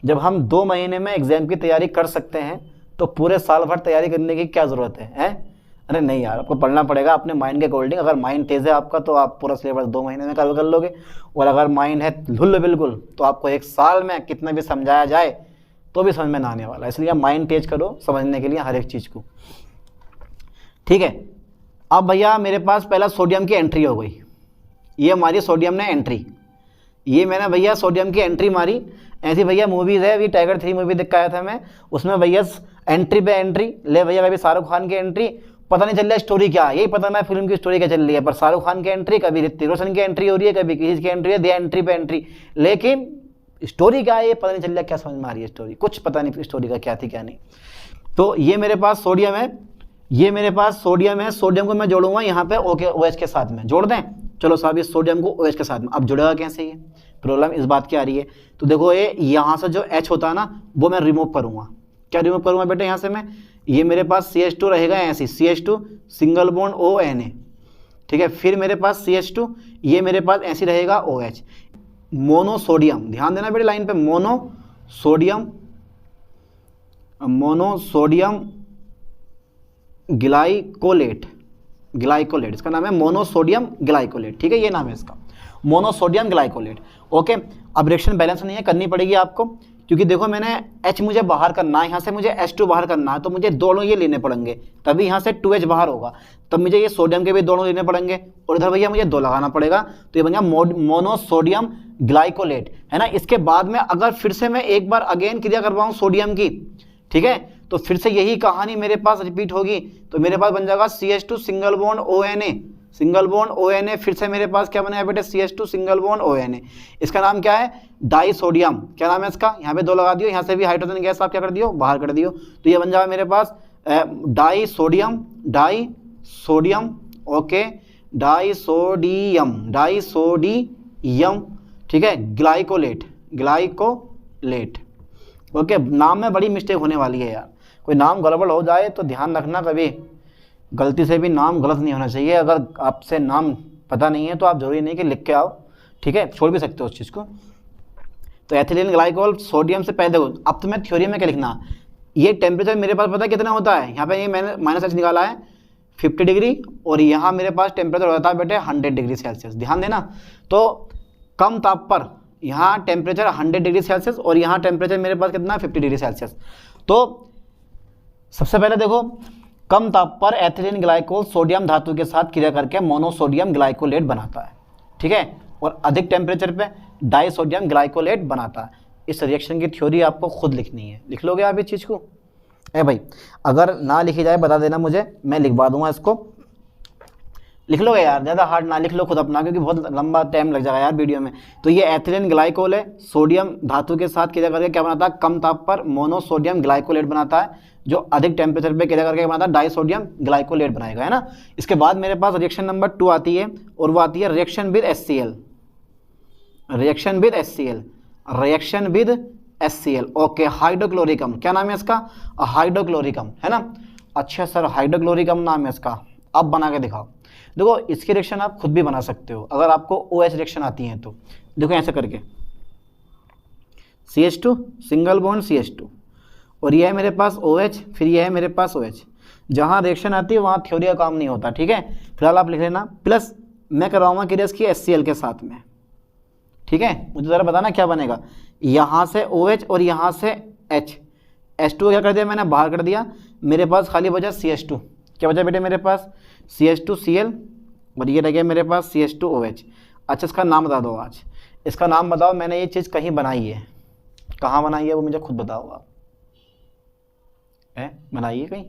जब हम 2 महीने में एग्जाम की तैयारी कर सकते हैं तो पूरे साल भर तैयारी करने की क्या ज़रूरत है? अरे नहीं यार, आपको पढ़ना पड़ेगा अपने माइंड के अकॉर्डिंग। अगर माइंड तेज़ है आपका तो आप पूरा सिलेबस 2 महीने में कवर कर लोगे, और अगर माइंड है लुल्ल बिल्कुल तो आपको 1 साल में कितना भी समझाया जाए तो भी समझ में ना आने वाला। इसलिए आप माइंड तेज करो समझने के लिए हर एक चीज़ को। ठीक है, अब भैया मेरे पास पहला सोडियम की एंट्री हो गई। ये हमारी सोडियम ने एंट्री, ये मैंने भैया सोडियम की एंट्री मारी। ऐसी भैया मूवीज़ है, अभी टाइगर 3 मूवी देख के आया था मैं, उसमें भैया एंट्री पे एंट्री ले भैया, कभी शाहरुख खान की एंट्री, पता नहीं चल रहा स्टोरी क्या है, यही पता नहीं फिल्म की स्टोरी क्या चल रही है, पर शाहरुख खान की एंट्री, कभी ऋतिक रोशन की एंट्री हो रही है, कभी किसी की एंट्री है, दे एंट्री पे एंट्री, लेकिन स्टोरी क्या है ये पता नहीं चल रहा, क्या समझ में आ रही है स्टोरी, कुछ पता नहीं स्टोरी का क्या थी क्या नहीं। तो ये मेरे पास सोडियम है, ये मेरे पास सोडियम है, सोडियम को मैं जोड़ूंगा यहाँ पे OH के साथ में, जोड़ दें। चलो साहब, इस सोडियम को OH के साथ में, अब जुड़ेगा कैसे? ये प्रॉब्लम इस बात की आ रही है। तो देखो ये यहाँ से जो H होता है ना, वो मैं रिमूव करूँगा। क्या रिमूव करूँगा बेटे? यहाँ से मैं, ये मेरे पास CH2 रहेगा ऐसे, CH2 सिंगल बॉन्ड ONA। ठीक है, फिर मेरे पास CH2, ये मेरे पास ऐसे रहेगा OH। मोनोसोडियम, ध्यान देना बेटे लाइन पे, मोनोसोडियम ग्लाइकोलेट, इसका नाम है मोनोसोडियम ग्लाइकोलेट। ठीक है, ये नाम है इसका, मोनोसोडियम ग्लाइकोलेट। ओके, अब रिएक्शन बैलेंस नहीं है, करनी पड़ेगी आपको, क्योंकि देखो मैंने H मुझे बाहर करना है, यहाँ से मुझे H2 बाहर करना है, तो मुझे दोनों ये लेने पड़ेंगे, तभी यहाँ से 2H बाहर होगा, तब मुझे ये सोडियम के भी दोनों लेने पड़ेंगे, और इधर भैया मुझे 2 लगाना पड़ेगा, तो ये बन गया मोनोसोडियम ग्लाइकोलेट, है ना। इसके बाद में अगर फिर से मैं एक बार अगेन क्रिया करवाऊँ सोडियम की, ठीक है, तो फिर से यही कहानी मेरे पास रिपीट होगी, तो मेरे पास बन जाएगा CH2 सिंगल बॉन्ड ONA, फिर से मेरे पास क्या बनेगा बेटे, CH2 सिंगल बॉन्ड ONA। इसका नाम क्या है, डाई सोडियम, क्या नाम है इसका, यहाँ पे 2 लगा दियो, यहाँ से भी हाइड्रोजन गैस आप क्या कर दियो, बाहर कर दियो, तो ये बन जाएगा मेरे पास di sodium, okay, di sodium, ठीक है, ग्लाइकोलेट, ओके। नाम में बड़ी मिस्टेक होने वाली है यार, कोई नाम गड़बड़ हो जाए तो ध्यान रखना, कभी गलती से भी नाम गलत नहीं होना चाहिए। अगर आपसे नाम पता नहीं है तो आप जरूरी नहीं कि लिख के आओ, ठीक है, छोड़ भी सकते हो उस चीज़ को। तो एथिलीन ग्लाइकोल सोडियम से पहले देखो, अब तो मैं थ्योरी में क्या लिखना, ये टेम्परेचर मेरे पास पता है कितना होता है, यहाँ पे ये मैंने -H निकाला है 50 डिग्री, और यहाँ मेरे पास टेम्परेचर होता है बेटे 100 डिग्री सेल्सियस, ध्यान देना। तो कम ताप पर यहाँ टेम्परेचर 100 डिग्री सेल्सियस, और यहाँ टेम्परेचर मेरे पास कितना 50 डिग्री सेल्सियस। तो सबसे पहले देखो, कम ताप पर एथिलीन ग्लाइकोल सोडियम धातु के साथ क्रिया करके मोनोसोडियम ग्लाइकोलेट बनाता है, ठीक है, और अधिक टेम्परेचर पे डाई सोडियम ग्लाइकोलेट बनाता है। इस रिएक्शन की थ्योरी आपको खुद लिखनी है, लिख लोगे आप इस चीज़ को, है भाई, अगर ना लिखी जाए बता देना मुझे, मैं लिखवा दूंगा इसको, लिख लोगे यार, ज़्यादा हार्ड ना लिख लो खुद अपना, क्योंकि बहुत लंबा टाइम लग जाएगा यार वीडियो में। तो ये एथिलीन ग्लाइकोल है, सोडियम धातु के साथ क्रिया करके क्या बनाता है, कम ताप पर मोनोसोडियम ग्लाइकोलेट बनाता है, जो अधिक टेम्परेचर पे क्रिया करके बनाता है डाई सोडियम ग्लाइकोलेट बनाएगा, है ना। इसके बाद मेरे पास रिएक्शन नंबर 2 आती है, और वो आती है रिएक्शन विद HCl, ओके, हाइड्रोक्लोरिकम, क्या नाम है इसका, हाइड्रोक्लोरिकम, है ना। अच्छा सर, हाइड्रोक्लोरिकम नाम है इसका, अब बना के दिखाओ। देखो इसकी रिएक्शन आप खुद भी बना सकते हो, अगर आपको OH रिएक्शन आती है तो। देखो ऐसे करके CH2 सिंगल बॉन्ड CH2, और ये है मेरे पास OH, फिर ये है मेरे पास OH। जहाँ रिएक्शन आती है वहाँ थ्योरी का काम नहीं होता, ठीक है। फिलहाल आप लिख लेना, प्लस मैं करवाऊंगा क्रिया इसकी HCl के साथ में, ठीक है। मुझे ज़रा बताना क्या बनेगा, यहाँ से OH और यहाँ से H2 क्या कर दिया मैंने, बाहर कर दिया, मेरे पास खाली बचा CH2, क्या बचा बेटे मेरे पास, CH2Cl, और ये रह गया मेरे पास CH2OH। अच्छा इसका नाम बता दो, आज इसका नाम बताओ, मैंने ये चीज़ कहीं बनाई है, कहाँ बनाई है वो मुझे खुद बताओ आप, बनाइए कहीं,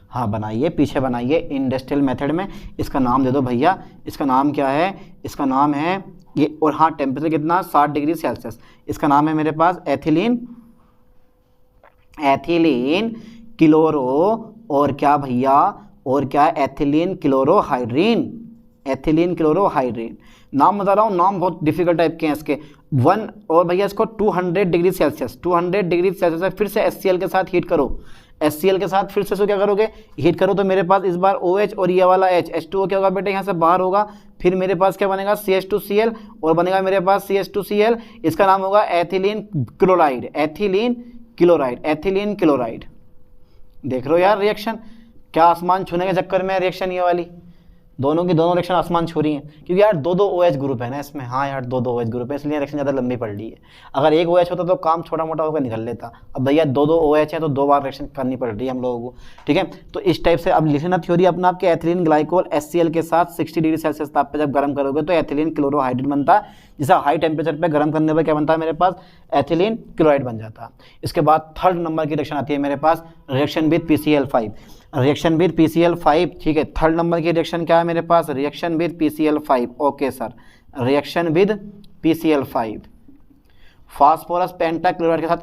हाँ बनाइए, पीछे बनाइए इंडस्ट्रियल मेथड में। इसका नाम दे दो भैया, इसका नाम क्या है, इसका नाम है ये, और हाँ टेम्परेचर कितना 60 डिग्री सेल्सियस। इसका नाम है मेरे पास एथिलीन क्लोरो, और क्या भैया, और क्या, एथिलीन क्लोरोहाइड्रीन। नाम बता रहा हूँ, नाम बहुत डिफिकल्ट टाइप के हैं इसके। 1 और भैया इसको 200 डिग्री सेल्सियस है, फिर से HCl के साथ हीट करो, HCl के साथ फिर से क्या करोगे, हीट करो, तो मेरे पास इस बार OH और ये वाला H2O क्या होगा बेटे, यहाँ से बाहर होगा, फिर मेरे पास क्या बनेगा CH2Cl, और बनेगा मेरे पास CH2Cl, इसका नाम होगा एथिलीन क्लोराइड। देख रहे हो यार रिएक्शन, क्या आसमान छूने के चक्कर में रिएक्शन ये वाली, दोनों की दोनों रिएक्शन आसमान छू रही हैं, क्योंकि यार 2 OH ग्रुप है ना इसमें, हाँ यार 2 OH ग्रुप है, इसलिए रिएक्शन ज़्यादा लंबी पड़ रही है। अगर एक OH होता तो काम छोटा मोटा होकर निकल लेता, अब भैया 2 OH है तो 2 बार रिएक्शन करनी पड़ रही है हम लोगों को, ठीक है। तो इस टाइप से अब लिखना थ्योरी अपना, आपके एथिलीन ग्लाइकोल HCl के साथ 60 डिग्री सेल्सियस ताप पे जब गर्म करोगे तो एथिलीन क्लोरोहाइड्रेट बनता है, जिसे हाई टेम्परेचर पर गर्म करने पर क्या बनता है मेरे पास, एथिलीन क्लोराइड बन जाता है। इसके बाद 3rd नंबर की रिएक्शन आती है मेरे पास, रिएक्शन विद PCl5, ठीक है। 3rd नंबर की रिएक्शन क्या है मेरे पास, reaction with PCl5, okay sir, reaction with PCl5, phosphorus pentachloride के साथ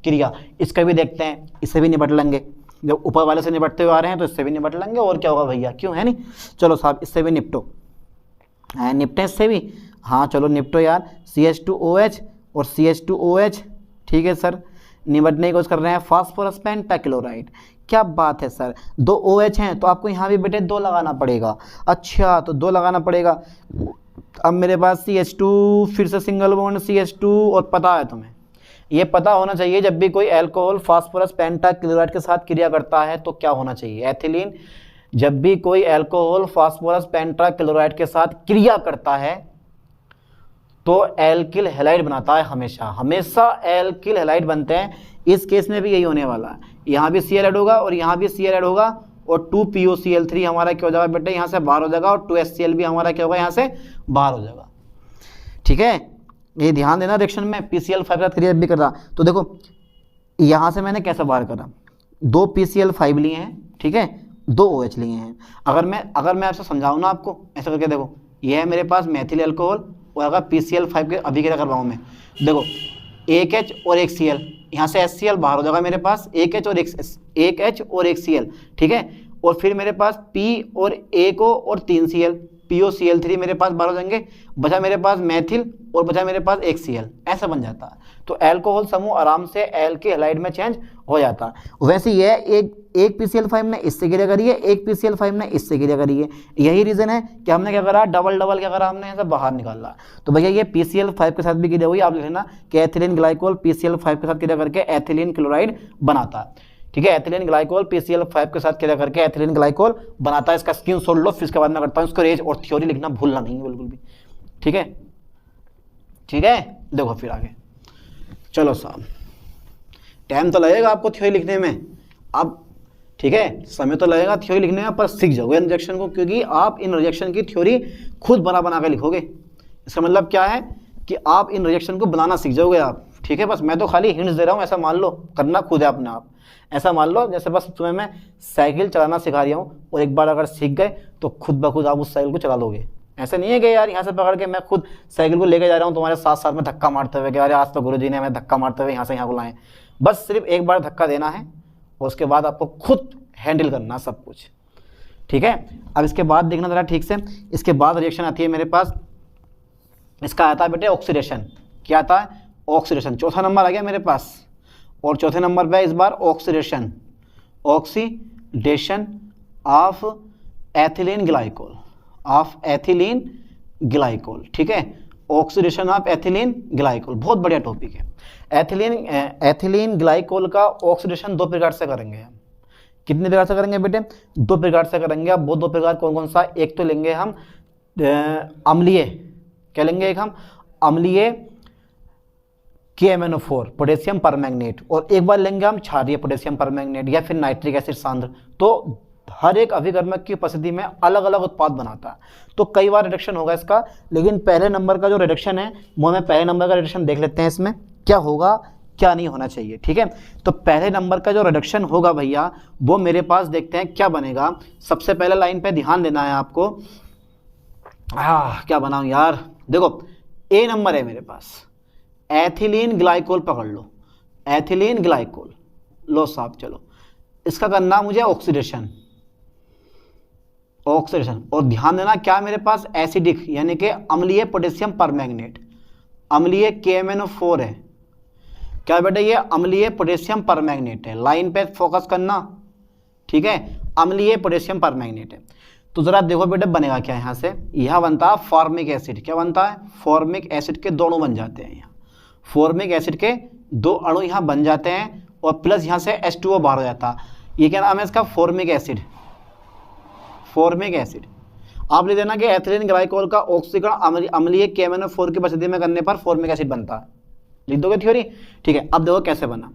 क्रिया, इसका भी देखते हैं, इससे भी निपट लेंगे, जब ऊपर वाले से निपटते हुए आ रहे हैं तो इससे भी निपट लेंगे, और क्या होगा भैया, क्यों है नहीं। चलो साहब इससे भी निपटो, निपटे इससे भी, हाँ चलो निपटो यार, CH2OH और CH2OH, ठीक है सर, निपटने की कोशिश कर रहे हैं, फास्फोरस पेंटाक्लोराइड, क्या बात है सर, 2 OH हैं तो आपको यहाँ भी बेटे 2 लगाना पड़ेगा। अच्छा तो 2 लगाना पड़ेगा, अब मेरे पास CH2, फिर से सिंगल बॉन्ड CH2, और पता है तुम्हें, ये पता होना चाहिए जब भी कोई अल्कोहल फास्फोरस पेंटाक्लोराइड के साथ क्रिया करता है तो क्या होना चाहिए, एथिलीन, जब भी कोई अल्कोहल फास्फोरस पेंटाक्लोराइड के साथ क्रिया करता है तो एल्किल हैलाइड बनाता है हमेशा, हमेशा एल्किल हैलाइड बनते हैं। इस केस में भी यही होने वाला है, यहाँ भी Cl ऐड होगा और यहाँ भी Cl ऐड होगा और 2POCl3 हमारा क्या हो जाएगा बेटे, यहाँ से बाहर हो जाएगा और 2HCl भी हमारा क्या होगा, यहाँ से बाहर हो जाएगा। ठीक है, ये ध्यान देना रिएक्शन में PCl5 के साथ क्रिया भी कर रहा। तो देखो यहाँ से मैंने कैसे बाहर करा, 2 PCl5 लिए हैं, ठीक है, 2 OH लिए हैं। अगर मैं आपसे समझाऊँ ना आपको, ऐसा करके देखो, ये है मेरे पास मेथिल अल्कोहल और अगर PCl5 के अभी क्या करवाऊँ मैं, देखो एक H और एक Cl, यहाँ से HCl बाहर हो जाएगा मेरे पास, एक H और एक Cl, ठीक है, और फिर मेरे पास P और एक O और 3 Cl, POCl3 मेरे पास बाहर हो जाएंगे, बचा मेरे पास मेथिल और बचा मेरे पास एक Cl, ऐसा बन जाता है। तो अल्कोहल समूह आराम से एल्किल हैलाइड में चेंज हो जाता है। वैसे ये एक PCl5 ने इससे क्रिया करी है, एक PCl5 ने इससे क्रिया करी है। यही रीजन है कि हमने क्या करा, डबल क्या करा, हमने ऐसा बाहर निकाला। तो भैया ये PCl5 के साथ भी क्रिया हुई, आप लिख लेना कि एथिलीन ग्लाइकोल PCl5 के साथ क्रिया करके एथिलीन क्लोराइड बनाता है। ठीक है, एथिलीन ग्लाइकोल PCl5 के साथ क्रिया करके एथिलीन ग्लाइकोल बनाता है। इसका स्क्रीनशॉट लो, फिर इसके बाद मैं करता हूँ इसको रेज और थ्योरी लिखना भूलना नहीं है बिल्कुल भी। ठीक है, ठीक है, देखो फिर आगे चलो साहब, टाइम तो लगेगा आपको थ्योरी लिखने में अब, ठीक है, समय तो लगेगा थ्योरी लिखने में, पर सीख जाओगे इन रिएक्शन को, क्योंकि आप इन रिएक्शन की थ्योरी खुद बना के लिखोगे। इसका मतलब क्या है कि आप इन रिएक्शन को बनाना सीख जाओगे आप। ठीक है, बस मैं तो खाली हिंट्स दे रहा हूँ, ऐसा मान लो, करना खुद है अपने आप। ऐसा मान लो जैसे बस तुम्हें मैं साइकिल चलाना सिखा रहा हूँ और एक बार अगर सीख गए तो खुद ब खुद आप उस साइकिल को चला लोगे। ऐसा नहीं है कि यार यहाँ से पकड़ के मैं खुद साइकिल को लेके जा रहा हूँ तुम्हारे साथ साथ में धक्का मारते हुए कि अरे आज तो गुरुजी ने हमें धक्का मारते हुए यहाँ से यहाँ को लाए। बस सिर्फ एक बार धक्का देना है और उसके बाद आपको खुद हैंडल करना सब कुछ। ठीक है, अब इसके बाद देखना जरा ठीक से, इसके बाद रिएक्शन आती है मेरे पास, इसका आता है बेटे ऑक्सीडेशन। क्या आता है? ऑक्सीडेशन। चौथा नंबर आ गया मेरे पास और चौथे नंबर पे इस बार oxidation, oxidation of ethylene glycol, of ethylene glycol. ठीक है, ऑक्सीडेशन ऑफ एथिलीन ग्लाइकोल बहुत बढ़िया टॉपिक है। एथिलीन ग्लाइकोल का ऑक्सीडेशन दो प्रकार से करेंगे हम। कितने प्रकार से करेंगे बेटे? दो प्रकार से करेंगे। अब वो दो प्रकार कौन कौन सा? एक तो लेंगे हम अम्लीय, क्या लेंगे? एक हम अम्लीय KMnO4 पोटेशियम परमैंगनेट, और एक बार लेंगे हम क्षारीय पोटेशियम परमैंगनेट या फिर नाइट्रिक एसिड सांद्र। तो हर एक अभिकर्मक की उपस्थिति में अलग अलग उत्पाद बनाता है, तो कई बार रिडक्शन होगा इसका। लेकिन पहले नंबर का जो रिडक्शन है वो हमें पहले नंबर का रिडक्शन देख लेते हैं, इसमें क्या होगा क्या नहीं होना चाहिए। ठीक है, तो पहले नंबर का जो रिडक्शन होगा भैया वो मेरे पास देखते हैं क्या बनेगा। सबसे पहले लाइन पे ध्यान देना है आपको। क्या बनाऊं यार, देखो ए नंबर है मेरे पास, एथिलीन ग्लाइकोल पकड़ लो, एथिलीन ग्लाइकोल लो साहब। चलो इसका करना मुझे ऑक्सीडेशन, ऑक्सीडेशन। और ध्यान देना क्या मेरे पास एसिडिक यानी कि अम्लीय पोटेशियम परमैंगनेट, अम्लीय KMnO4 है। क्या बेटा? ये अम्लीय पोटेशियम परमैंगनेट है। लाइन पे फोकस करना, ठीक है, अम्लीय पोटेशियम परमैंगनेट है। तो जरा देखो बेटा बनेगा क्या यहाँ से। यह बनता है फॉर्मिक एसिड। क्या बनता है? फॉर्मिक एसिड के दो अणु बन जाते हैं यहाँ, फॉर्मिक एसिड के दो अणु यहाँ बन जाते हैं और प्लस यहाँ से H2O बाहर हो जाता है। ये क्या नाम है इसका? Formic acid, formic acid. आप ले देना कि एथिलीन ग्लाइकोल का ऑक्सीकरण अम्लीय KMnO4 की उपस्थिति में करने पर फॉर्मिक एसिड बनता है। लिख दोगे थ्योरी? ठीक है, अब देखो कैसे बना।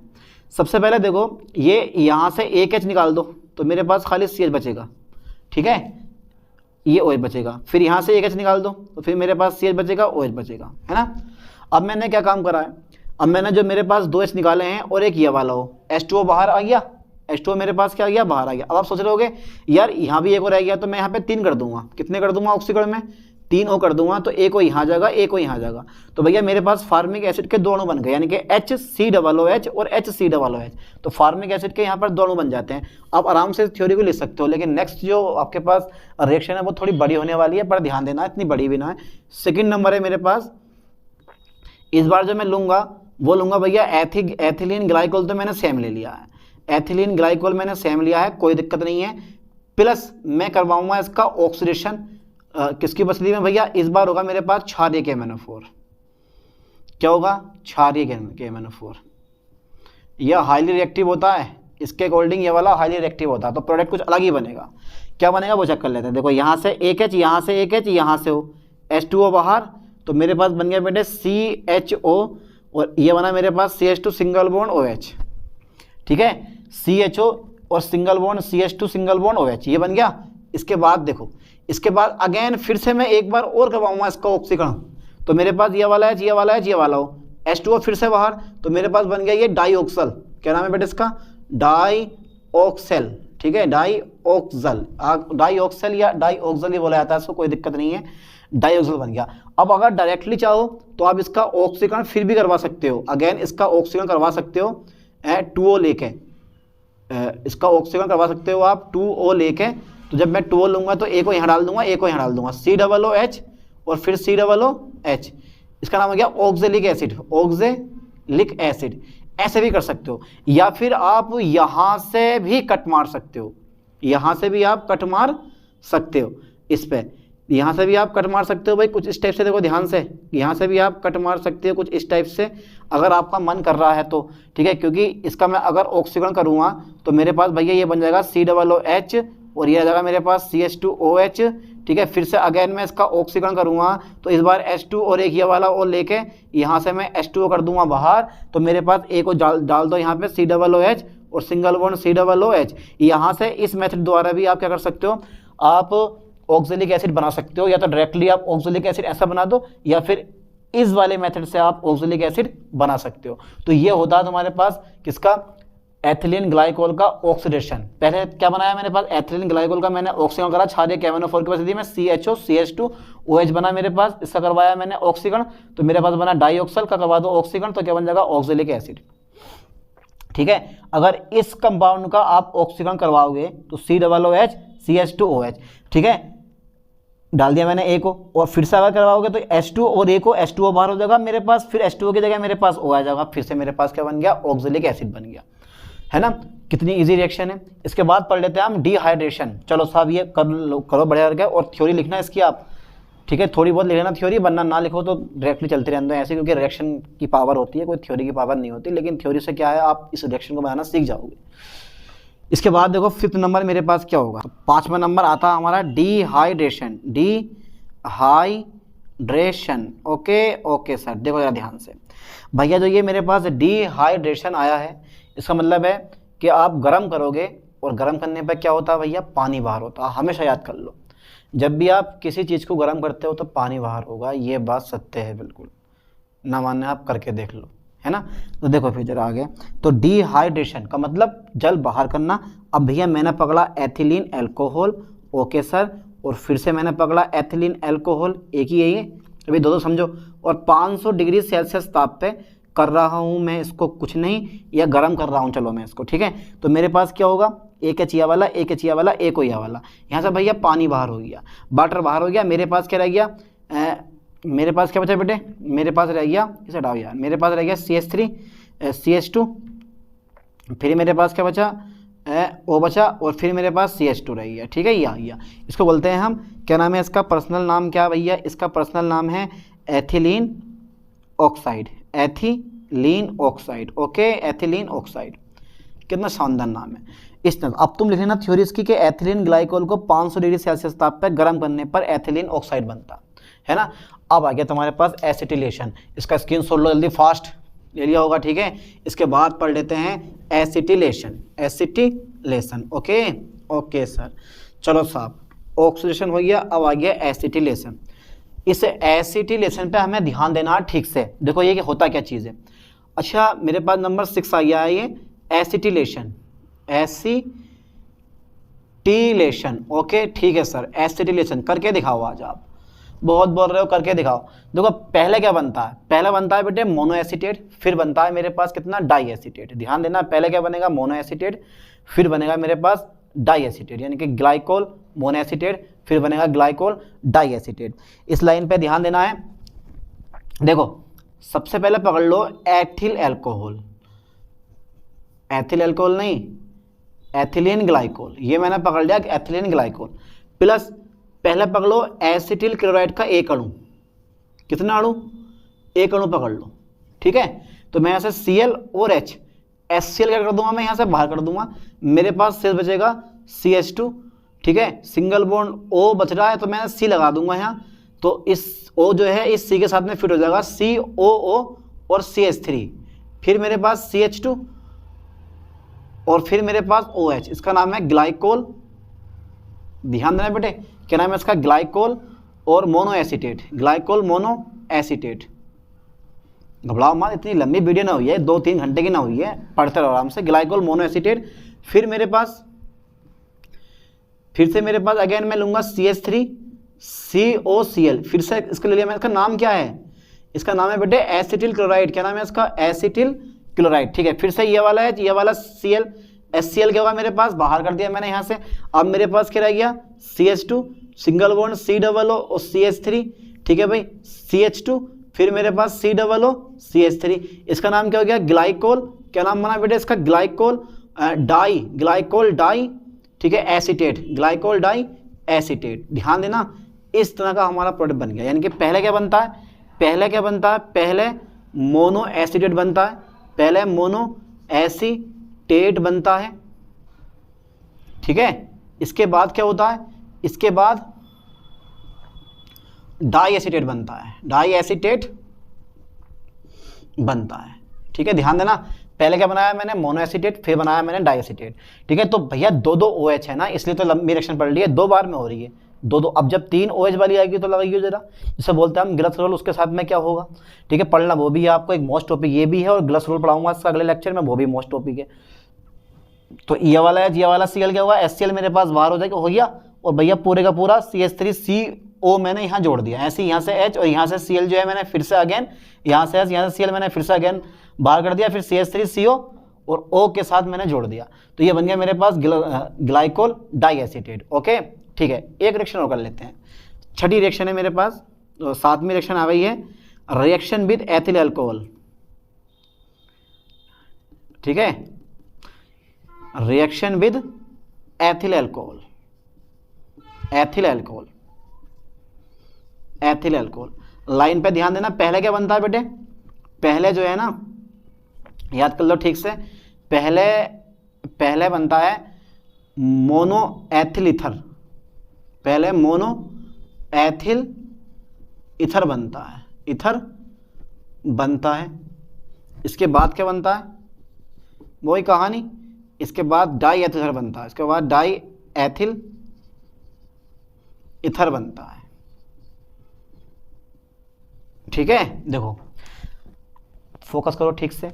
सबसे पहले देखो ये यहाँ से एक H निकाल दो तो मेरे पास खाली CH बचेगा, ठीक है, ये OH बचेगा। फिर यहाँ से एक H निकाल दो तो फिर मेरे पास CH बचेगा, OH बचेगा, है ना। अब मैंने क्या काम करा है, अब मैंने जो मेरे पास 2H निकाले हैं और एक ये वाला हो, H2O बाहर आ गया, H2O मेरे पास क्या आ गया? बाहर आ गया। अब आप सोच रहे होगे यार यहाँ भी एक और रह गया तो मैं यहाँ पे 3 कर दूंगा। कितने कर दूंगा ऑक्सीकरण में? 3 O कर दूंगा, तो एक O यहाँ जाएगा, एक O यहाँ जाएगा। तो भैया मेरे पास फार्मिक एसिड के दो अणु बन गए, यानी कि HCOOH और HCOOH। तो फार्मिक एसिड के यहाँ पर दो अणु बन जाते हैं। आप आराम से थ्योरी को लिख सकते हो, लेकिन नेक्स्ट जो आपके पास रिएक्शन है वो थोड़ी बड़ी होने वाली है, पर ध्यान देना इतनी बड़ी भी ना है। सेकेंड नंबर है मेरे पास, इस बार जो मैं लूँगा वो लूँगा भैया एथिलीन ग्लाइकोल। तो मैंने सेम ले लिया है, एथिलीन ग्लाइकोल मैंने सेम लिया है, कोई दिक्कत नहीं है। प्लस मैं करवाऊंगा इसका ऑक्सीडेशन किसकी उपस्थिति में भैया? इस बार होगा मेरे पास क्षारीय KMnO4। क्या होगा? क्षारीय KMnO4। यह हाईली रिएक्टिव होता है, इसके अकॉर्डिंग ये वाला हाईली रिएक्टिव होता है, तो प्रोडक्ट कुछ अलग ही बनेगा। क्या बनेगा वो चेक कर लेते हैं। देखो यहाँ से एक H, यहाँ से एक H, यहाँ से हो, H2O बाहर, तो मेरे पास बन गया बेटे CHO और ये बना मेरे पास CH2 सिंगल बॉन्ड OH, ठीक है, CHO और single bond CH2 single bond OH, ये बन गया। इसके बाद देखो, इसके बाद अगेन फिर से मैं एक बार और करवाऊंगा इसका ऑक्सीकरण, तो मेरे पास ये वाला है, ये वाला है, ये वाला हो, H2O फिर से बाहर, तो मेरे पास बन गया ये डाईऑक्सल, क्या नाम है बेटे इसका, डाईऑक्सल, ठीक है, डाईऑक्सल, डाईऑक्सल या डाईऑक्सल ही बोला जाता है इसको, कोई दिक्कत नहीं है, डाईऑक्सल बन गया। अब अगर डायरेक्टली चाहो तो आप इसका ऑक्सीकरण फिर भी करवा सकते हो, अगेन इसका ऑक्सीकरण करवा सकते हो 2O लेके, इसका ऑक्सीकरण करवा सकते हो आप 2O लेके। तो जब मैं 2O लूंगा तो एक को यहाँ डाल दूंगा, एक को यहाँ डाल दूंगा, COOH और फिर COOH, इसका नाम हो गया ऑक्जेलिक एसिड, ऑक्जेलिक एसिड। ऐसे भी कर सकते हो, या फिर आप यहाँ से भी कट मार सकते हो, यहाँ से भी आप कट मार सकते हो इस पे, यहाँ से भी आप कट मार सकते हो भाई कुछ इस टाइप से, देखो ध्यान से, यहाँ से भी आप कट मार सकते हो कुछ इस टाइप से अगर आपका मन कर रहा है तो, ठीक है, क्योंकि इसका मैं अगर ऑक्सीकरण करूँगा तो मेरे पास भैया ये बन जाएगा COOH और ये आ जाएगा मेरे पास CH2OH, ठीक है। फिर से अगेन मैं इसका ऑक्सीकरण करूँगा तो इस बार H2 और एक ये वाला और लेके यहाँ से मैं H2O कर दूंगा बाहर, तो मेरे पास एक को डाल दो यहाँ पे COOH और सिंगल बॉन्ड COOH। यहाँ से इस मेथड द्वारा भी आप क्या कर सकते हो, आप ऑक्जेलिक एसिड बना सकते हो, या तो डायरेक्टली आप ऑक्जेलिक एसिड ऐसा बना दो, या फिर इस वाले मेथड से आप ऑक्जेलिक एसिड बना सकते हो। तो ये होता है तुम्हारे पास किसका, एथिलीन ग्लाइकोल का ऑक्सीडेशन। पहले क्या बनाया मैंने पास, एथिलीन ग्लाइकोल का मैंने ऑक्सीकरण करा, क्षारीय KMnO4 की उपस्थिति में CHO CH2OH बना मेरे पास, इसका करवाया मैंने ऑक्सीकरण, तो मेरे पास बना डाईऑक्सल का, करवा दो ऑक्सीकरण तो क्या बन जाएगा, ऑक्जेलिक एसिड, ठीक है। अगर इस कंपाउंड का आप ऑक्सीकरण करवाओगे तो COOH CH2OH, ठीक है, डाल दिया मैंने A को, और फिर से अगर करवाओगे तो H2 और A को, H2O बाहर हो जाएगा मेरे पास, फिर H2O की जगह मेरे पास O आ जाएगा, फिर से मेरे पास क्या बन गया, ऑक्जेलिक एसिड बन गया, है ना। कितनी इजी रिएक्शन है। इसके बाद पढ़ लेते हैं हम डिहाइड्रेशन। चलो साहब ये करो बढ़िया करके, और थ्योरी लिखना है इसकी आप, ठीक है, थोड़ी बहुत लिख लेना थ्योरी, वरना ना लिखो तो डायरेक्टली चलते रहते हैं ऐसे, क्योंकि रिएक्शन की पावर होती है, कोई थ्योरी की पावर नहीं होती, लेकिन थ्योरी से क्या है, आप इस रिएक्शन को बनाना सीख जाओगे। इसके बाद देखो 5th नंबर मेरे पास क्या होगा, 5वां नंबर आता है हमारा डिहाइड्रेशन, डिहाइड्रेशन, ओके सर, देखो जरा ध्यान से भैया, जो ये मेरे पास डिहाइड्रेशन आया है, इसका मतलब है कि आप गर्म करोगे और गर्म करने पर क्या होता है भैया, पानी बाहर होता है। हमेशा याद कर लो, जब भी आप किसी चीज़ को गर्म करते हो तो पानी बाहर होगा, ये बात सत्य है, बिल्कुल ना मानने आप करके देख लो, है ना। तो देखो फिर जरा आगे, तो डिहाइड्रेशन का मतलब जल बाहर करना। अब भैया मैंने पकड़ा एथिलीन एल्कोहल, ओके सर, और फिर से मैंने पकड़ा एथिलीन एल्कोहल, एक ही है ये, अभी दो समझो, और 500 डिग्री सेल्सियस ताप पे कर रहा हूँ मैं इसको, कुछ नहीं, या गर्म कर रहा हूँ, चलो मैं इसको, ठीक है। तो मेरे पास क्या होगा, एक एचिया वाला, एक एचिया वाला, एक ओया वाला, यहाँ से भैया पानी बाहर हो गया, वाटर बाहर हो गया, मेरे पास क्या रह गया, मेरे पास क्या बचा बेटे, मेरे पास रह गया, इसे हटाओ यार, मेरे पास रह गया CH3 CH2, फिर मेरे पास क्या बचा, O बचा, और फिर मेरे पास CH2 रह गया, ठीक है, ये आ गया। इसको बोलते हैं हम, क्या नाम है इसका, पर्सनल नाम क्या भैया, इसका पर्सनल नाम है ethylene oxide, ethylene oxide, okay, ethylene oxide, कितना शानदार नाम है। इस तरह अब तुम लिख लेना थ्योरी इसकी कि एथिलीन ग्लाइकोल को 500 डिग्री सेल्सियस ताप पर गर्म करने पर एथिलीन ऑक्साइड बनता है ना। अब आ गया तुम्हारे पास एसिटिलेशन, इसका स्क्रीनशॉट लो जल्दी, फास्ट ले लिया होगा, ठीक है। इसके बाद पढ़ लेते हैं एसिटिलेशन, एसिटिलेशन, ओके सर। चलो साहब, ऑक्सीडेशन हो गया, अब आ गया एसिटिलेशन। इस एसिटिलेशन पे हमें ध्यान देना ठीक से, देखो ये कि होता क्या चीज़ है। अच्छा मेरे पास नंबर 6 आ गया है ये एसिटिलेशन, एसिटिलेशन, ओके ठीक है सर, एसिटिलेशन करके दिखाओ आज आप, बहुत बोल रहे हो, करके दिखाओ। देखो पहले क्या बनता है, पहले बनता है बेटे मोनो एसीटेट, फिर बनता है मेरे पास कितना, डाई एसीटेट। ध्यान देना, पहले क्या बनेगा, मोनो एसीटेट, फिर बनेगा मेरे पास डाई एसीटेट, यानी कि ग्लाइकोल मोनो एसीटेट, फिर बनेगा ग्लाइकोल डाई एसीटेट। इस लाइन पे ध्यान देना है। देखो सबसे पहले पकड़ लो एथिल एल्कोहल, एथिल एल्कोहल नहीं, एथिलीन ग्लाइकोल, ये मैंने पकड़ लिया एथिलीन ग्लाइकोल, प्लस पहले पकड़ लो एसिटिल क्लोराइड का एक अणु, कितना अणु, एक अणु पकड़ लो, ठीक है। तो मैं यहाँ से Cl और H, HCl क्या कर दूंगा मैं यहाँ से बाहर कर दूंगा, मेरे पास शेष बचेगा CH2, ठीक है, सिंगल बॉन्ड O बच रहा है तो मैं C लगा दूंगा यहाँ, तो इस O जो है इस C के साथ में फिट हो जाएगा, COO और CH3, फिर मेरे पास CH2 और फिर मेरे पास OH, इसका नाम है ग्लाइकोल। ध्यान देना बेटे, क्या नाम है इसका? ग्लाइकोल और mono acetate, glycol mono acetate. घबराओ मत, इतनी लंबी वीडियो ना हुई है, 2-3 घंटे की ना हुई है, पढ़ते रहो आराम से। ग्लाइकोल मोनो एसीटेट, फिर से मेरे पास अगेन मैं लूंगा CH3 COCl, फिर से इसका ले लिया मैं। इसका नाम क्या है? इसका नाम है बेटे एसिटिल क्लोराइड। क्या नाम है इसका? Acetyl chloride. ठीक है, फिर से ये वाला है, ये वाला Cl, HCl क्या होगा मेरे पास? बाहर कर दिया मैंने यहाँ से। अब मेरे पास क्या रह गया? CH2 सिंगल बॉन्ड COO और CH3। ठीक है भाई, CH2, फिर मेरे पास COO CH3, इसका नाम क्या हो गया? ग्लाइकोल। क्या नाम बना बेटे इसका? ग्लाइकोल डाई, ग्लाइकोल डाई, ठीक है, एसीटेट, ग्लाइकोल डाई एसीटेट। ध्यान देना, इस तरह का हमारा प्रोडक्ट बन गया। यानी कि पहले क्या बनता है? पहले मोनो एसीटेट बनता है, पहले मोनो एसीटेट बनता है। ठीक है, इसके बाद क्या होता है? इसके बाद डाई एसीटेट बनता है, डाई एसीटेट बनता है। ठीक है, ध्यान देना, पहले क्या बनाया मैंने? मोनो एसीटेट, फिर बनाया मैंने डाई एसीटेट। ठीक है, तो भैया 2-2 OH है ना, इसलिए तो लंबी रिएक्शन पड़ रही है, 2 बार में हो रही है 2-2। अब जब 3 OH वाली आएगी तो लगाइए जरा, जिसे बोलते हैं हम ग्लिसरॉल, उसके साथ में क्या होगा? ठीक है, पढ़ना वो भी है आपको, एक मोस्ट टॉपिक ये भी है, और ग्लिसरॉल पढ़ाऊंगा इसका अगले लेक्चर में, वो भी मोस्ट टॉपिक है। तो ये वाला है, ये वाला Cl क्या होगा? HCl मेरे पास बाहर हो जाएगा, हो गया। और भैया पूरे का पूरा CH3CO मैंने यहाँ जोड़ दिया, ऐसे यहाँ से H और यहाँ से Cl जो है मैंने फिर से अगेन, यहाँ से H, यहाँ से Cl मैंने फिर से अगेन बाहर कर दिया, फिर CH3CO और O के साथ मैंने जोड़ दिया। तो ये बन गया मेरे पास ग्लाइकोल डाई एसीटेट। ओके, ठीक है, एक रिएक्शन और कर लेते हैं। छठी रिएक्शन है मेरे पास, तो 7वीं रिएक्शन आ गई है, रिएक्शन विद एथिल अल्कोहल। ठीक है, reaction with ethyl alcohol, ethyl alcohol, ethyl alcohol. Line पे ध्यान देना, पहले क्या बनता है बेटे? पहले जो है ना, याद कर लो ठीक से, पहले बनता है मोनो एथिल ईथर, पहले मोनो एथिल ईथर बनता है, ईथर बनता है। इसके बाद क्या बनता है? वही कहानी, इसके बाद डाई एथिल ईथर बनता है, इसके बाद डाई एथिल ईथर बनता है। ठीक है, देखो फोकस करो ठीक से,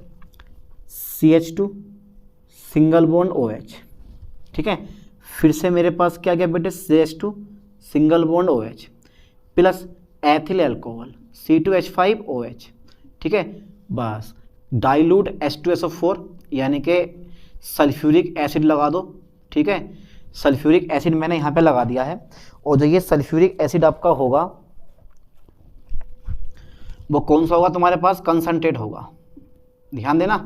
CH2 सिंगल बॉन्ड OH। ठीक है, फिर से मेरे पास क्या गया बेटे? CH2 single bond OH plus ethyl alcohol C2H5OH। ठीक है, बस डाइल्यूट H2SO4 यानी कि सल्फ्यूरिक एसिड लगा दो। ठीक है, सल्फ्यूरिक एसिड मैंने यहाँ पे लगा दिया है, और जो ये सल्फ्यूरिक एसिड आपका होगा वो कौन सा होगा तुम्हारे पास? कंसंट्रेट होगा। ध्यान देना,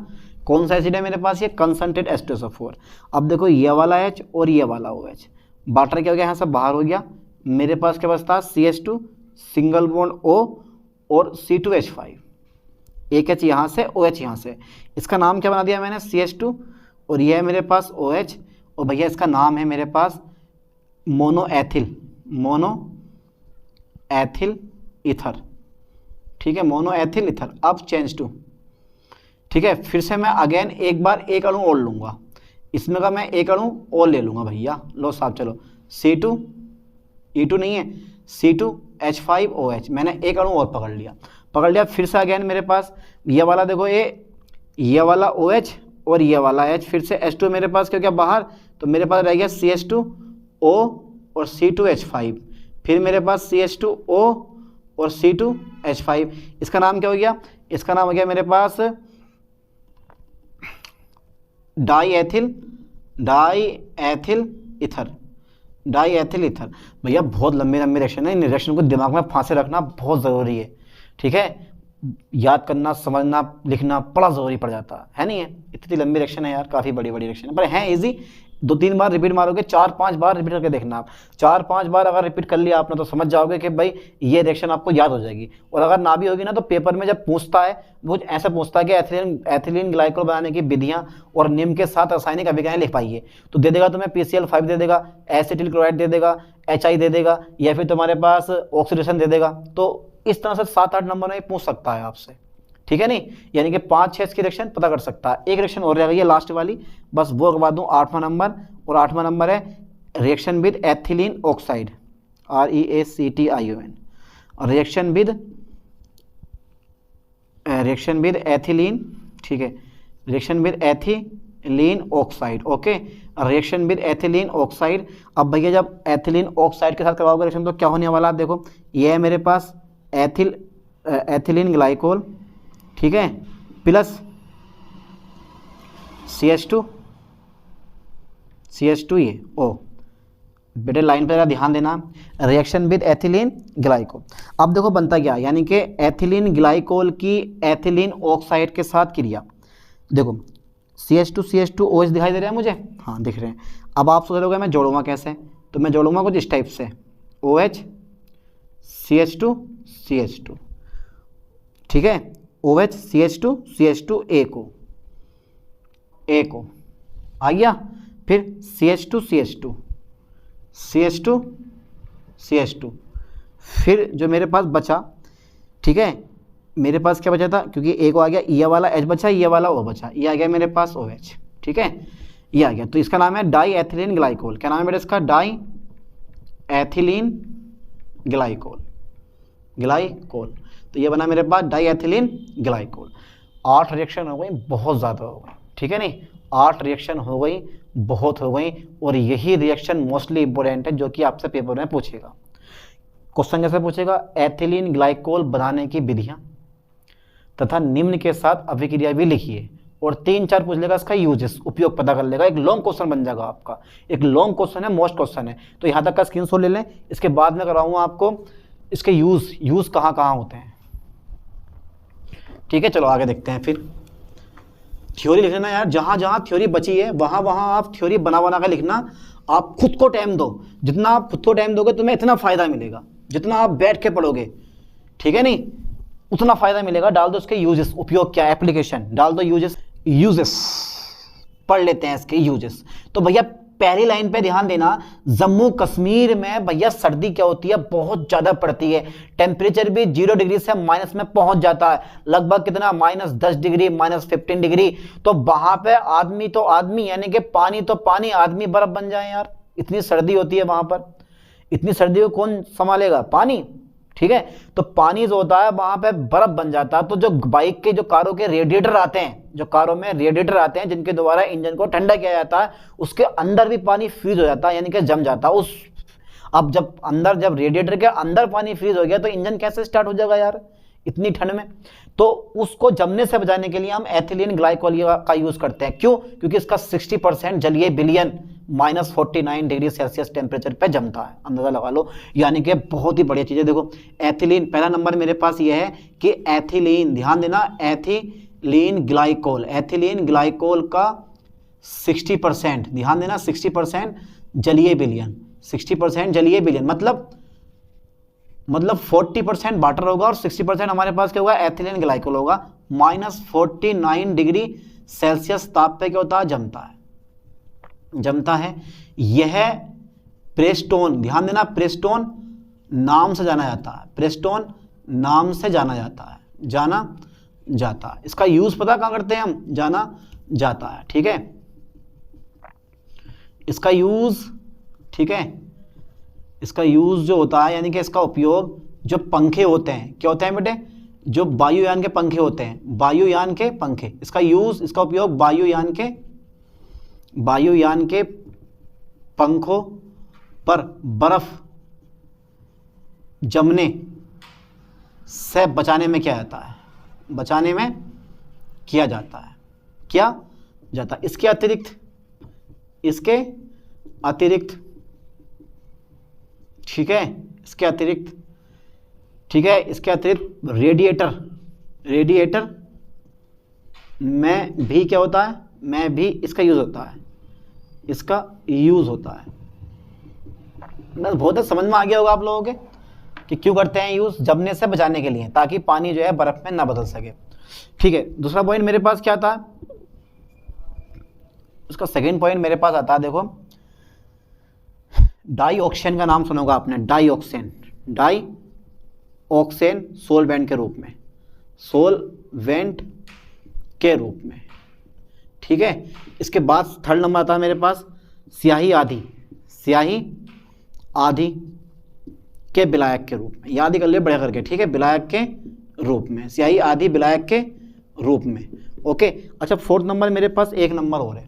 कौन सा एसिड है मेरे पास? ये कंसंट्रेट H2SO4। अब देखो ये वाला H और ये वाला OH, वाटर क्या हो गया? यहाँ से बाहर हो गया, मेरे पास क्या बचता? CH2 सिंगल बॉन्ड O और C2H5, एक H यहाँ से, OH यहाँ से। इसका नाम क्या बना दिया मैंने? CH2, और ये है मेरे पास OH, और भैया इसका नाम है मेरे पास mono ethyl, mono ethyl ether. ठीक है, मोनो एथिल ईथर। अब चेंज टू, ठीक है, फिर से मैं अगेन एक बार एक अणु और लूँगा, इसमें का मैं एक अणु और ले लूँगा भैया। लो साहब, चलो C2, E2 नहीं है, C2H5OH, मैंने एक अणु और पकड़ लिया। फिर से अगेन मेरे पास ये वाला देखो, ये वाला OH और ये वाला H, फिर से H2 मेरे पास क्या बाहर, तो मेरे पास रह गया CH2O और C2H5, फिर मेरे पास CH2O और C2H5। इसका नाम क्या हो गया? इसका नाम हो गया मेरे पास di ethyl ether, di ethyl ether. भैया बहुत लंबी रिएक्शन है, इन रिएक्शन को दिमाग में फांसे रखना बहुत ज़रूरी है। ठीक है, याद करना, समझना, लिखना बड़ा ज़रूरी पड़ जाता है नहीं है? इतनी लंबी रिएक्शन है यार, काफ़ी बड़ी रिएक्शन है, पर है इजी, 2-3 बार रिपीट मारोगे, 4-5 बार रिपीट करके देखना आप। 4-5 बार अगर रिपीट कर लिया आपने तो समझ जाओगे कि भाई ये रिएक्शन आपको याद हो जाएगी। और अगर ना भी होगी ना तो पेपर में जब पूछता है वो ऐसा पूछता है कि एथिलीन ग्लाइकोल बनाने की विधियां और निम्न के साथ रासायनिक अभिक्रियाएं लिख पाइए, तो दे देगा तुम्हें PCl5 दे देगा, एसिटिल क्लोराइड दे देगा, HI दे देगा, या फिर तुम्हारे पास ऑक्सीडेशन दे देगा। तो इस तरह से 7-8 नंबर में पूछ सकता है आपसे, ठीक है नहीं, यानी कि 5-6 इसकी रिएक्शन पता कर सकता है। एक रिएक्शन और रह गई है लास्ट वाली, बस वो करवा दूं 8वां नंबर। और 8वां नंबर है reaction with ethylene oxide, REACTION, और रिएक्शन विद एथिलीन, ठीक है, reaction with ethylene oxide, okay, reaction with ethylene oxide. अब भैया जब एथिलीन ऑक्साइड के साथ करवाओगे रिएक्शन तो क्या होने वाला है, देखो ये है मेरे पास एथिलीन ग्लाइकोल, ठीक है, प्लस CH2 ये ओ, बेटे लाइन पर ध्यान देना, रिएक्शन विद एथिलीन ग्लाइकोल। अब देखो बनता क्या, यानी कि एथिलीन ग्लाइकोल की एथिलीन ऑक्साइड के साथ क्रिया, देखो CH2OH दिखाई दे रहा है मुझे, हाँ दिख रहे हैं। अब आप सोच रहे हो मैं जोड़ूंगा कैसे, तो मैं जोड़ूंगा कुछ इस टाइप से, OH CH2 ठीक है, OH CH2 A को आ गया, फिर CH2 फिर जो मेरे पास बचा, ठीक है, मेरे पास क्या बचा था, क्योंकि A को आ गया, ये वाला H बचा, ये वाला O बचा, ये आ गया मेरे पास OH, ठीक है, ये आ गया। तो इसका नाम है डाई एथिलीन ग्लाइकोल। क्या नाम है बेटा इसका, डाई एथिलीन ग्लाइकोल। तो ये बना मेरे पास डाई एथिलीन ग्लाइकोल। 8 रिएक्शन हो गई, बहुत ज़्यादा हो गई, ठीक है नहीं, 8 रिएक्शन हो गई, बहुत हो गई। और यही रिएक्शन मोस्टली इंपॉर्टेंट है जो कि आपसे पेपर में पूछेगा। क्वेश्चन कैसे पूछेगा, एथिलीन ग्लाइकोल बनाने की विधियां तथा निम्न के साथ अभिक्रिया भी लिखिए, और 3-4 पूछ लेगा इसका यूजेस, उपयोग पता कर लेगा। एक लॉन्ग क्वेश्चन बन जाएगा आपका, एक लॉन्ग क्वेश्चन है, मोस्ट क्वेश्चन है। तो यहाँ तक का स्क्रीनशॉट ले लें, इसके बाद में कराऊंगा आपको इसके यूज कहाँ कहाँ होते हैं, ठीक है। चलो आगे देखते हैं। फिर थ्योरी लिख लेना यार, जहाँ जहाँ थ्योरी बची है वहाँ वहाँ आप थ्योरी बना बना कर लिखना। आप खुद को टाइम दो, जितना आप खुद को टाइम दोगे तुम्हें इतना फायदा मिलेगा, जितना आप बैठ के पढ़ोगे, ठीक है नहीं, उतना फायदा मिलेगा। डाल दो इसके यूजेस, उपयोग क्या, एप्लीकेशन डाल दो, यूजेस पढ़ लेते हैं इसके यूजेस। तो भैया पहली लाइन पे ध्यान देना, जम्मू कश्मीर में भैया सर्दी क्या होती है, बहुत ज्यादा पड़ती है, टेम्परेचर भी 0 डिग्री से माइनस में पहुंच जाता है, लगभग कितना, -10 डिग्री, -15 डिग्री। तो वहां पे आदमी तो आदमी, यानी कि पानी तो पानी, आदमी बर्फ बन जाए यार, इतनी सर्दी होती है वहां पर। इतनी सर्दी को कौन संभालेगा, पानी, ठीक है। तो पानी जो होता है वहां पे बर्फ बन जाता है। तो जो बाइक के, जो कारों के रेडिएटर आते हैं, जो कारों में रेडिएटर आते हैं जिनके द्वारा इंजन को ठंडा किया जाता है, उसके अंदर भी पानी फ्रीज हो जाता है, यानी कि जम जाता है उस। अब जब रेडिएटर के अंदर पानी फ्रीज हो गया तो इंजन कैसे स्टार्ट हो जाएगा यार इतनी ठंड में। तो उसको जमने से बचाने के लिए हम एथिलीन ग्लाइकोल का यूज करते हैं। क्यों, क्योंकि इसका 60% जलीय विलयन -49 डिग्री सेल्सियस टेम्परेचर पे जमता है, अंदाजा लगा लो। यानी कि बहुत ही बढ़िया चीज है। देखो एथिलीन, पहला नंबर मेरे पास ये है कि एथिलीन, ध्यान देना, एथिलीन ग्लाइकोल का 60%, ध्यान देना, 60% जलीय विलयन, 60% जलीय विलयन, मतलब 40% वाटर होगा और 60% हमारे पास क्या होगा, एथिलीन ग्लाइकोल होगा। -49 डिग्री सेल्सियस ताप पे क्या होता है, जमता है। यह प्रेस्टोन, ध्यान देना, प्रेस्टोन नाम से जाना जाता है, प्रेस्टोन नाम से जाना जाता है। इसका यूज पता कहाँ करते हैं हम, जाना जाता है, ठीक है। इसका यूज, ठीक है, इसका यूज जो होता है, यानी कि इसका उपयोग जो पंखे होते हैं, क्या होते हैं बेटे, जो वायुयान के पंखे होते हैं, वायुयान के पंखे, इसका यूज, इसका उपयोग वायुयान के पंखों पर बर्फ जमने से बचाने में किया जाता है, इसके अतिरिक्त, ठीक है, इसके अतिरिक्त रेडिएटर में भी क्या होता है, इसका यूज होता है, इसका यूज होता है। बस बहुत समझ में आ गया होगा आप लोगों के कि क्यों करते हैं यूज, जमने से बचाने के लिए, ताकि पानी जो है बर्फ में ना बदल सके। ठीक है, दूसरा पॉइंट मेरे पास क्या था, उसका सेकंड पॉइंट मेरे पास आता है, देखो डाइऑक्सेन का नाम सुना होगा आपने, डाइऑक्सेन, डाइऑक्सेन सोलवेंट के रूप में, सोलवेंट के रूप में। ठीक है, इसके बाद थर्ड नंबर आता है मेरे पास स्याही आधी, स्याही आधी के विलायक के रूप में, याद ही कर लिए बढ़िया करके। ठीक है, विलायक के रूप में, स्याही आधी विलायक के रूप में। ओके, अच्छा फोर्थ नंबर मेरे पास एक नंबर और है,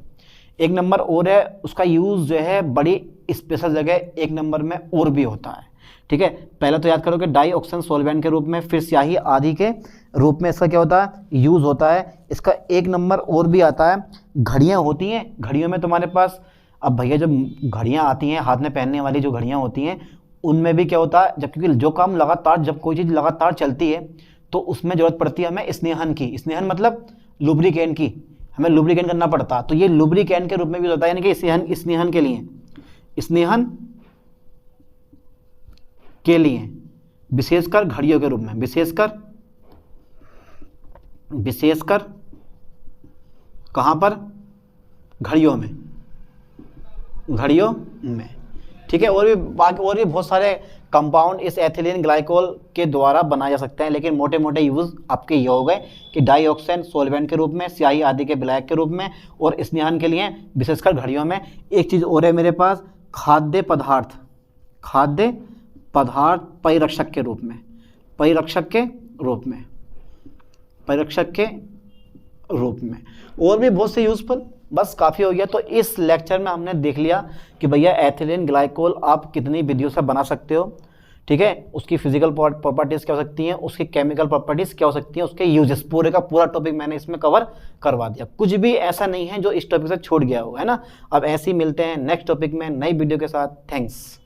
एक नंबर और है, उसका यूज़ जो है बड़ी स्पेशल जगह एक नंबर में और भी होता है। ठीक है, पहले तो याद करो कि डाइऑक्सेन सोलवेंट के रूप में, फिर स्याही आधी के रूप में इसका क्या होता है, यूज़ होता है। इसका एक नंबर और भी आता है, घड़ियाँ होती हैं, घड़ियों में तुम्हारे पास, अब भैया जब घड़ियाँ आती हैं हाथ में पहनने वाली जो घड़ियाँ होती हैं, उनमें भी क्या होता है, जब क्योंकि जो काम लगातार, जब कोई चीज़ लगातार चलती है तो उसमें ज़रूरत पड़ती है हमें स्नेहन की, स्नेहन मतलब लुब्रिकेंट की, हमें लुब्रिकेंट करना पड़ता, तो ये लुब्रिकेंट के रूप में भी होता है, यानी कि स्नेहन के लिए, स्नेहन के लिए, विशेषकर घड़ियों के रूप में, विशेषकर कहाँ पर, घड़ियों में, घड़ियों में। ठीक है, और भी बाकी और भी बहुत सारे कंपाउंड इस एथिलीन ग्लाइकोल के द्वारा बनाए जा सकते हैं, लेकिन मोटे मोटे यूज आपके ये हो गए कि डाइऑक्सेन सोलवेंट के रूप में, स्याही आदि के विलायक के रूप में, और स्नेहन के लिए विशेषकर घड़ियों में। एक चीज़ और है मेरे पास, खाद्य पदार्थ, खाद्य पदार्थ परिरक्षक के रूप में, परिरक्षक के रूप में, परिरक्षक के रूप में, और भी बहुत से यूजफुल। बस काफ़ी हो गया। तो इस लेक्चर में हमने देख लिया कि भैया एथिलीन ग्लाइकोल आप कितनी विधियों से बना सकते हो। ठीक है, उसकी फिजिकल प्रॉपर्टीज़ क्या हो सकती हैं, उसकी केमिकल प्रॉपर्टीज़ क्या हो सकती हैं, उसके यूजेस, पूरे का पूरा टॉपिक मैंने इसमें कवर करवा दिया। कुछ भी ऐसा नहीं है जो इस टॉपिक से छूट गया हो, है ना। अब ऐसे ही मिलते हैं नेक्स्ट टॉपिक में नई वीडियो के साथ। थैंक्स।